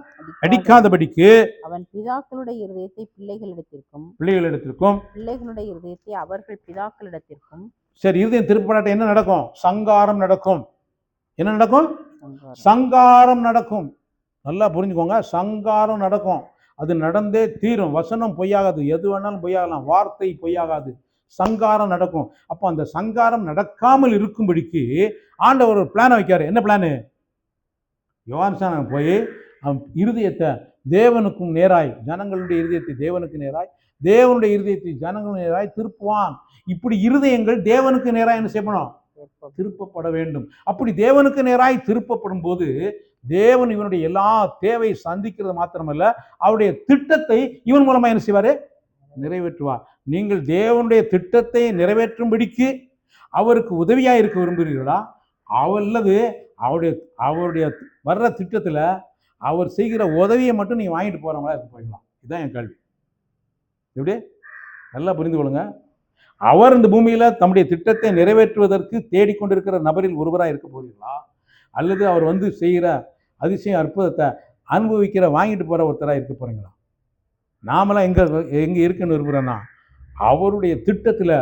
அடிக்காதபடிக்கு அவன் பிதாக்களுடைய இருதயத்தை பிள்ளைகளிடத்திற்கும் பிள்ளைகளுடைய இருதயத்தை அவர்கள் பிதாக்களிடத்திற்கும். சரி, இருதயம் திருப்பப்படாட்ட என்ன நடக்கும்? சங்காரம் நடக்கும். என்ன நடக்கும்? சங்காரம் நடக்கும். நல்லா புரிஞ்சுக்கோங்க, சங்காரம் நடக்கும். அது நடந்தே தீரும். வசனம் பொய்யாகாது, எது வேணாலும் பொய்யாகலாம், வார்த்தை பொய்யாகாது. சங்காரம் நடக்கும். அப்போ அந்த சங்காரம் நடக்காமல் இருக்கும்படிக்கு ஆண்டவர் ஒரு பிளானை வைக்காரு. என்ன பிளானு? யோவான் போய் இருதயத்தை தேவனுக்கும் நேராய், ஜனங்களுடைய இருதயத்தை தேவனுக்கு நேராய், தேவனுடைய இருதயத்தை ஜனங்கள் நேராய் திருப்புவான். இப்படி இருதயங்கள் தேவனுக்கு நேராய் என்ன செய்யணும்? திருப்பப்பட வேண்டும். அப்படி தேவனுக்கு நேராய் திருப்பப்படும் போது தேவன் இவனுடைய எல்லா தேவை சந்திக்கிறது மாத்திரமல்ல, அவருடைய திட்டத்தை இவன் மூலமா என்ன செய்வாரு? நிறைவேற்றுவார். நீங்கள் தேவனுடைய திட்டத்தை நிறைவேற்றும்படிக்கு அவருக்கு உதவியாக இருக்க விரும்புகிறீர்களா? அல்லது அவருடைய வர்ற திட்டத்தில் அவர் செய்கிற உதவியை மட்டும் நீங்கள் வாங்கிட்டு போகிறவங்களா இருக்க போயிடலாம்? இதுதான் என் கேள்வி. எப்படி? நல்லா புரிந்து கொள்ளுங்க. அவர் இந்த பூமியில் தம்முடைய திட்டத்தை நிறைவேற்றுவதற்கு தேடிக்கொண்டிருக்கிற நபரில் ஒருவராக இருக்க போகிறீர்களா? அல்லது அவர் வந்து செய்கிற அதிசயம் அற்புதத்தை அனுபவிக்கிற வாங்கிட்டு போகிற ஒருத்தராக இருக்க போகிறீங்களா? நாமெல்லாம் எங்கே இருக்குன்னு விரும்புகிறேன்னா அவருடைய திட்டத்தில்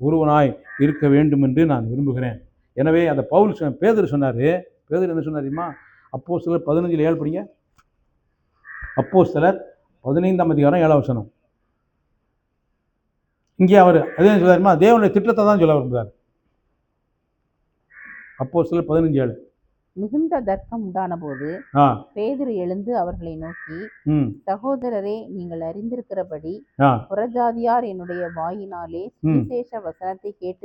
ஒருவனாய் இருக்க வேண்டும் என்று நான் விரும்புகிறேன். எனவே அந்த பேதுரு சொன்னார். பேதுரு என்ன சொன்னாருமா? அப்போஸ்தலர் 15:7 படிங்க. அப்போஸ்தலர் 15ஆம் அதிகாரம் 7ஆம் வசனம். இங்கே அவர் அதே சொல்லாருமா? தேவனுடைய திட்டத்தை தான் சொல்ல விரும்புகிறார். அப்போஸ்தலர் 15:7. மிகுந்த தர்க்கம் உண்டான போது பேதுரு எழுந்து அவர்களை நோக்கி, சகோதரரே, நீங்கள் அறிந்திருக்கிறபடி புறஜாதியார் என்னுடைய வாயினாலே சுவிசேஷ வசனத்தை கேட்டு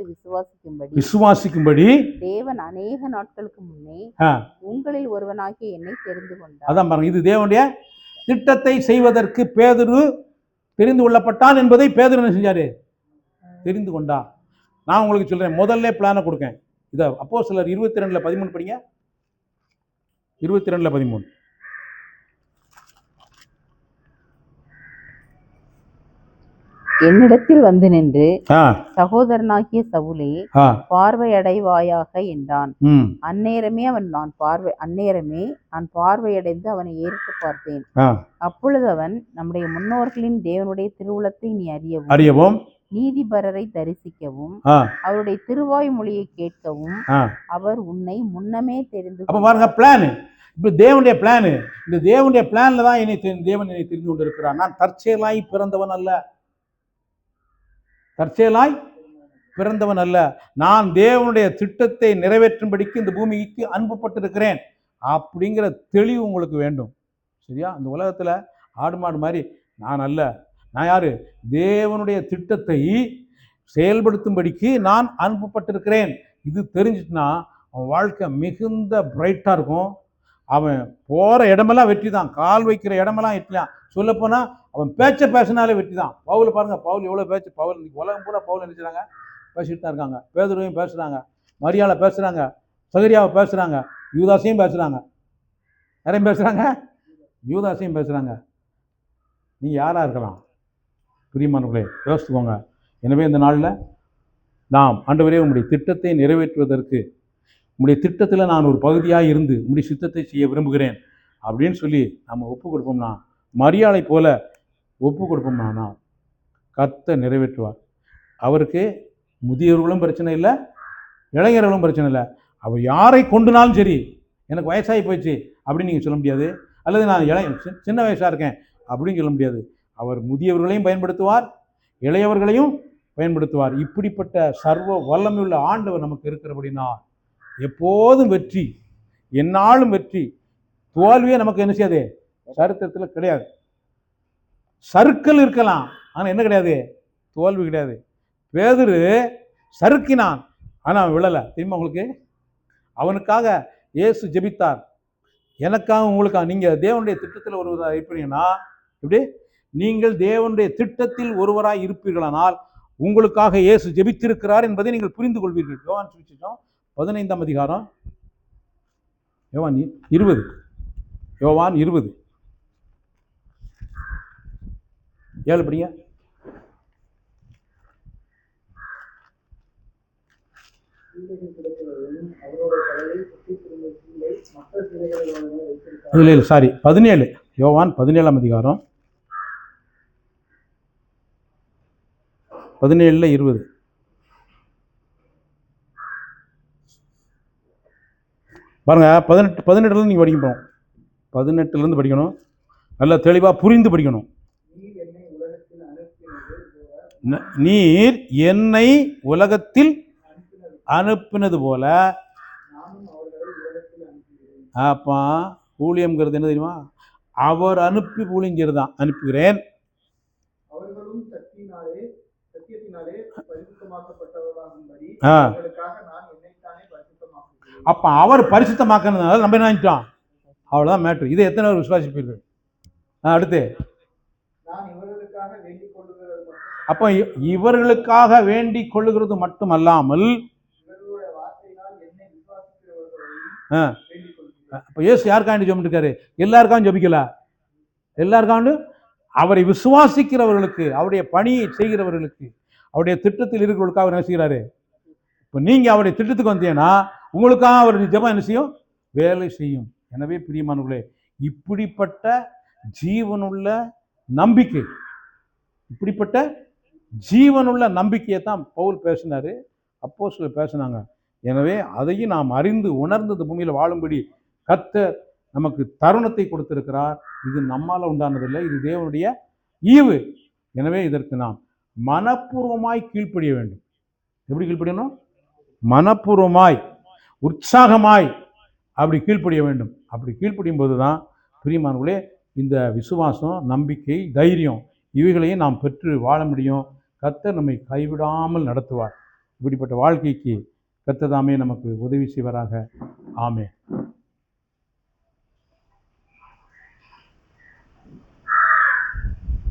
விசுவாசிக்கும்படி தேவன் அநேக நாட்களுக்கு முன்னே உங்களில் ஒருவனாகிய என்னை தெரிந்து கொண்டார். அதான் பாருங்க, இது தேவனுடைய திட்டத்தை செய்வதற்கு பேதுரு தெரிந்து கொள்ளப்பட்டான் என்பதை பேதுரு என்ன செஞ்சாரு? தெரிந்து கொண்டார். நான் உங்களுக்கு சொல்றேன், முதல்ல பிளானை கொடுக்கேன். இதை அப்போஸ்தலர் 22:13 படிங்க. 22:13. என்னிடத்தில் வந்து நின்று ஆ சகோதரனாகிய சவுலே ஆ பார்வையடைவாயாக என்றான். ம் அந்நேரமே நான் பார்வையடைந்து அவனை ஏறிட்டு பார்த்தேன். ஆ அப்பொழுது அவன், நம்முடைய முன்னோர்களின் தேவனுடைய திருவுளத்தை நீ அறியவும் நீதிபரரை தரிசிக்கவும் ஆ அவருடைய திருவாய் மொழியை கேட்கவும் ஆ அவர் உன்னை முன்னமே தெரிந்து அப்போ பாருங்க பிளானு. இப்போ தேவனுடைய பிளானு. இந்த தேவனுடைய பிளான்ல தான் தேவன் என்னை தெரிந்து கொண்டு இருக்கிறார். நான் தற்செயலாய் பிறந்தவன் அல்ல. நான் தேவனுடைய திட்டத்தை நிறைவேற்றும்படிக்கு இந்த பூமிக்கு அனுப்பப்பட்டிருக்கிறேன் அப்படிங்கிற தெளிவு உங்களுக்கு வேண்டும். சரியா? இந்த உலகத்தில் ஆடு மாடு மாதிரி நான் அல்ல. நான் யாரு? தேவனுடைய திட்டத்தை செயல்படுத்தும்படிக்கு நான் அனுப்பப்பட்டிருக்கிறேன். இது தெரிஞ்சிட்டுனா அவன் வாழ்க்கை மிகுந்த பிரைட்டாக இருக்கும். அவன் போகிற இடமெல்லாம் வெற்றி தான். கால் வைக்கிற இடமெல்லாம் வெற்றிதான். சொல்லப்போனால் அவன் பேசினாலே வெற்றி தான். பவுல் பாருங்கள், பவுல் எவ்வளோ பேச்சு. பவுல் உலகம் பூரா பவுல் நினைச்சாங்க பேசிட்டு தான் இருக்காங்க. பேதுருவையும் பேசுகிறாங்க, மரியாதை பேசுகிறாங்க, சகரியாவை பேசுகிறாங்க, யூதாசையும் பேசுகிறாங்க. யாரையும் பேசுகிறாங்க? யூதாசையும் பேசுகிறாங்க. நீங்கள் யாராக இருக்கலாம்? பிரியமானவர்களே, யோசித்துக்கோங்க. எனவே இந்த நாளில் நாம் ஆண்டவரே உம்முடைய திட்டத்தை நிறைவேற்றுவதற்கு உம்முடைய திட்டத்தில் நான் ஒரு பகுதியாக இருந்து உம்முடைய சித்தத்தை செய்ய விரும்புகிறேன் அப்படின்னு சொல்லி நம்ம ஒப்பு கொடுப்போம்னா, மரியாதை போல ஒப்பு கொடுப்போம்னா கர்த்தர் நிறைவேற்றுவார். அவருக்கு முதியவர்களும் பிரச்சனை இல்லை, இளைஞர்களும் பிரச்சனை இல்லை. அவர் யாரை கொண்டுனாலும் சரி, எனக்கு வயசாகி போயிடுச்சு அப்படின்னு நீங்கள் சொல்ல முடியாது. அல்லது நான் சின்ன வயசாக இருக்கேன் அப்படின்னு சொல்ல முடியாது. அவர் முதியவர்களையும் பயன்படுத்துவார், இளையவர்களையும் பயன்படுத்துவார். இப்படிப்பட்ட சர்வ வல்லமையுள்ள ஆண்டவர் நமக்கு இருக்கிறபடினா எப்போதும் வெற்றி, எந்நாளும் வெற்றி. தோல்வியே நமக்கு என்ன செய்யாது? சரித்திரத்தில் கிடையாது. சறுக்கல் இருக்கலாம், ஆனால் என்ன கிடையாது? தோல்வி கிடையாது. பேதுரு சறுக்கினான், ஆனால் அவன் விழலை. தெரியுமா உங்களுக்கு? அவனுக்காக இயேசு ஜெபித்தார். எனக்காக உங்களுக்காக. நீங்கள் தேவனுடைய திட்டத்தில் ஒருவராக இருப்பீங்கன்னா, இப்படி நீங்கள் தேவனுடைய திட்டத்தில் ஒருவராக இருப்பீர்களானால் உங்களுக்காக இயேசு ஜெபித்திருக்கிறார் என்பதை நீங்கள் புரிந்து கொள்வீர்கள். யோவான் சுவிசேஷம் 15ஆம் அதிகாரம், யோவான் 20 7 படிங்க. இல்லை சாரி 17, யோவான் 17ஆம் அதிகாரம் 17:20. பாருங்க, 18 நீங்கள் படிக்க போகணும். 18 படிக்கணும். நல்லா தெளிவாக புரிந்து படிக்கணும். நீர் என்னை உலகத்தில் அனுப்பினது போல. அப்பா ஊழியம்ங்கிறது என்ன தெரியுமா? அவர் அனுப்பி ஊழியங்கிறது தான். அனுப்புகிறேன். அப்ப அவர் பரிசுத்தமாக்குறதுனால நம்ம என்ன நினைச்சோம்? அவ்வளவுதான் மேட்ரு. இதை எத்தனை பேர் விசுவாசிப்பீர்கள்? அடுத்து அப்ப இவர்களுக்காக வேண்டிக் கொள்ளுகிறது மட்டுமல்லாமல் அப்ப இயேசு யாருக்காண்டி ஜெபிட்டு இருக்காரு? எல்லாருக்காகவும் ஜெபிக்கல. எல்லாருக்காண்டு அவரை விசுவாசிக்கிறவர்களுக்கு, அவருடைய பணியை செய்கிறவர்களுக்கு, அவருடைய திட்டத்தில் இருக்கிறவர்களுக்காக அவர் என்ன செய்கிறாரு? இப்போ நீங்கள் அவருடைய திட்டத்துக்கு வந்தீங்கன்னா உங்களுக்காக அவருடைய ஜெபம் என்ன செய்யும்? வேலை செய்யும். எனவே பிரியமானவர்களே, இப்படிப்பட்ட ஜீவனுள்ள நம்பிக்கை, இப்படிப்பட்ட ஜீவனுள்ள நம்பிக்கையை தான் பவுல் பேசினாரு, அப்போஸ்தலர் பேசினாங்க. எனவே அதையும் நாம் அறிந்து உணர்ந்து இந்த பூமியில் வாழும்படி கர்த்தர் நமக்கு தருணத்தை கொடுத்திருக்கிறார். இது நம்மால் உண்டானதில்லை, இது தேவனுடைய ஈவு. எனவே இதற்கு நாம் மனப்பூர்வமாய் கீழ்ப்படிய வேண்டும். எப்படி கீழ்ப்படியணும்? மனப்பூர்வமாய், உற்சாகமாய் அப்படி கீழ்ப்படிய வேண்டும். அப்படி கீழ்ப்படியும் போது தான் பிரியமானவர்களே, இந்த விசுவாசம், நம்பிக்கை, தைரியம் இவைகளையும் நாம் பெற்று வாழ முடியும். கர்த்தர் நம்மை கைவிடாமல் நடத்துவார். இப்படிப்பட்ட வாழ்க்கைக்கு கர்த்தர் தாமே நமக்கு உதவி செய்வாராக. ஆமென்.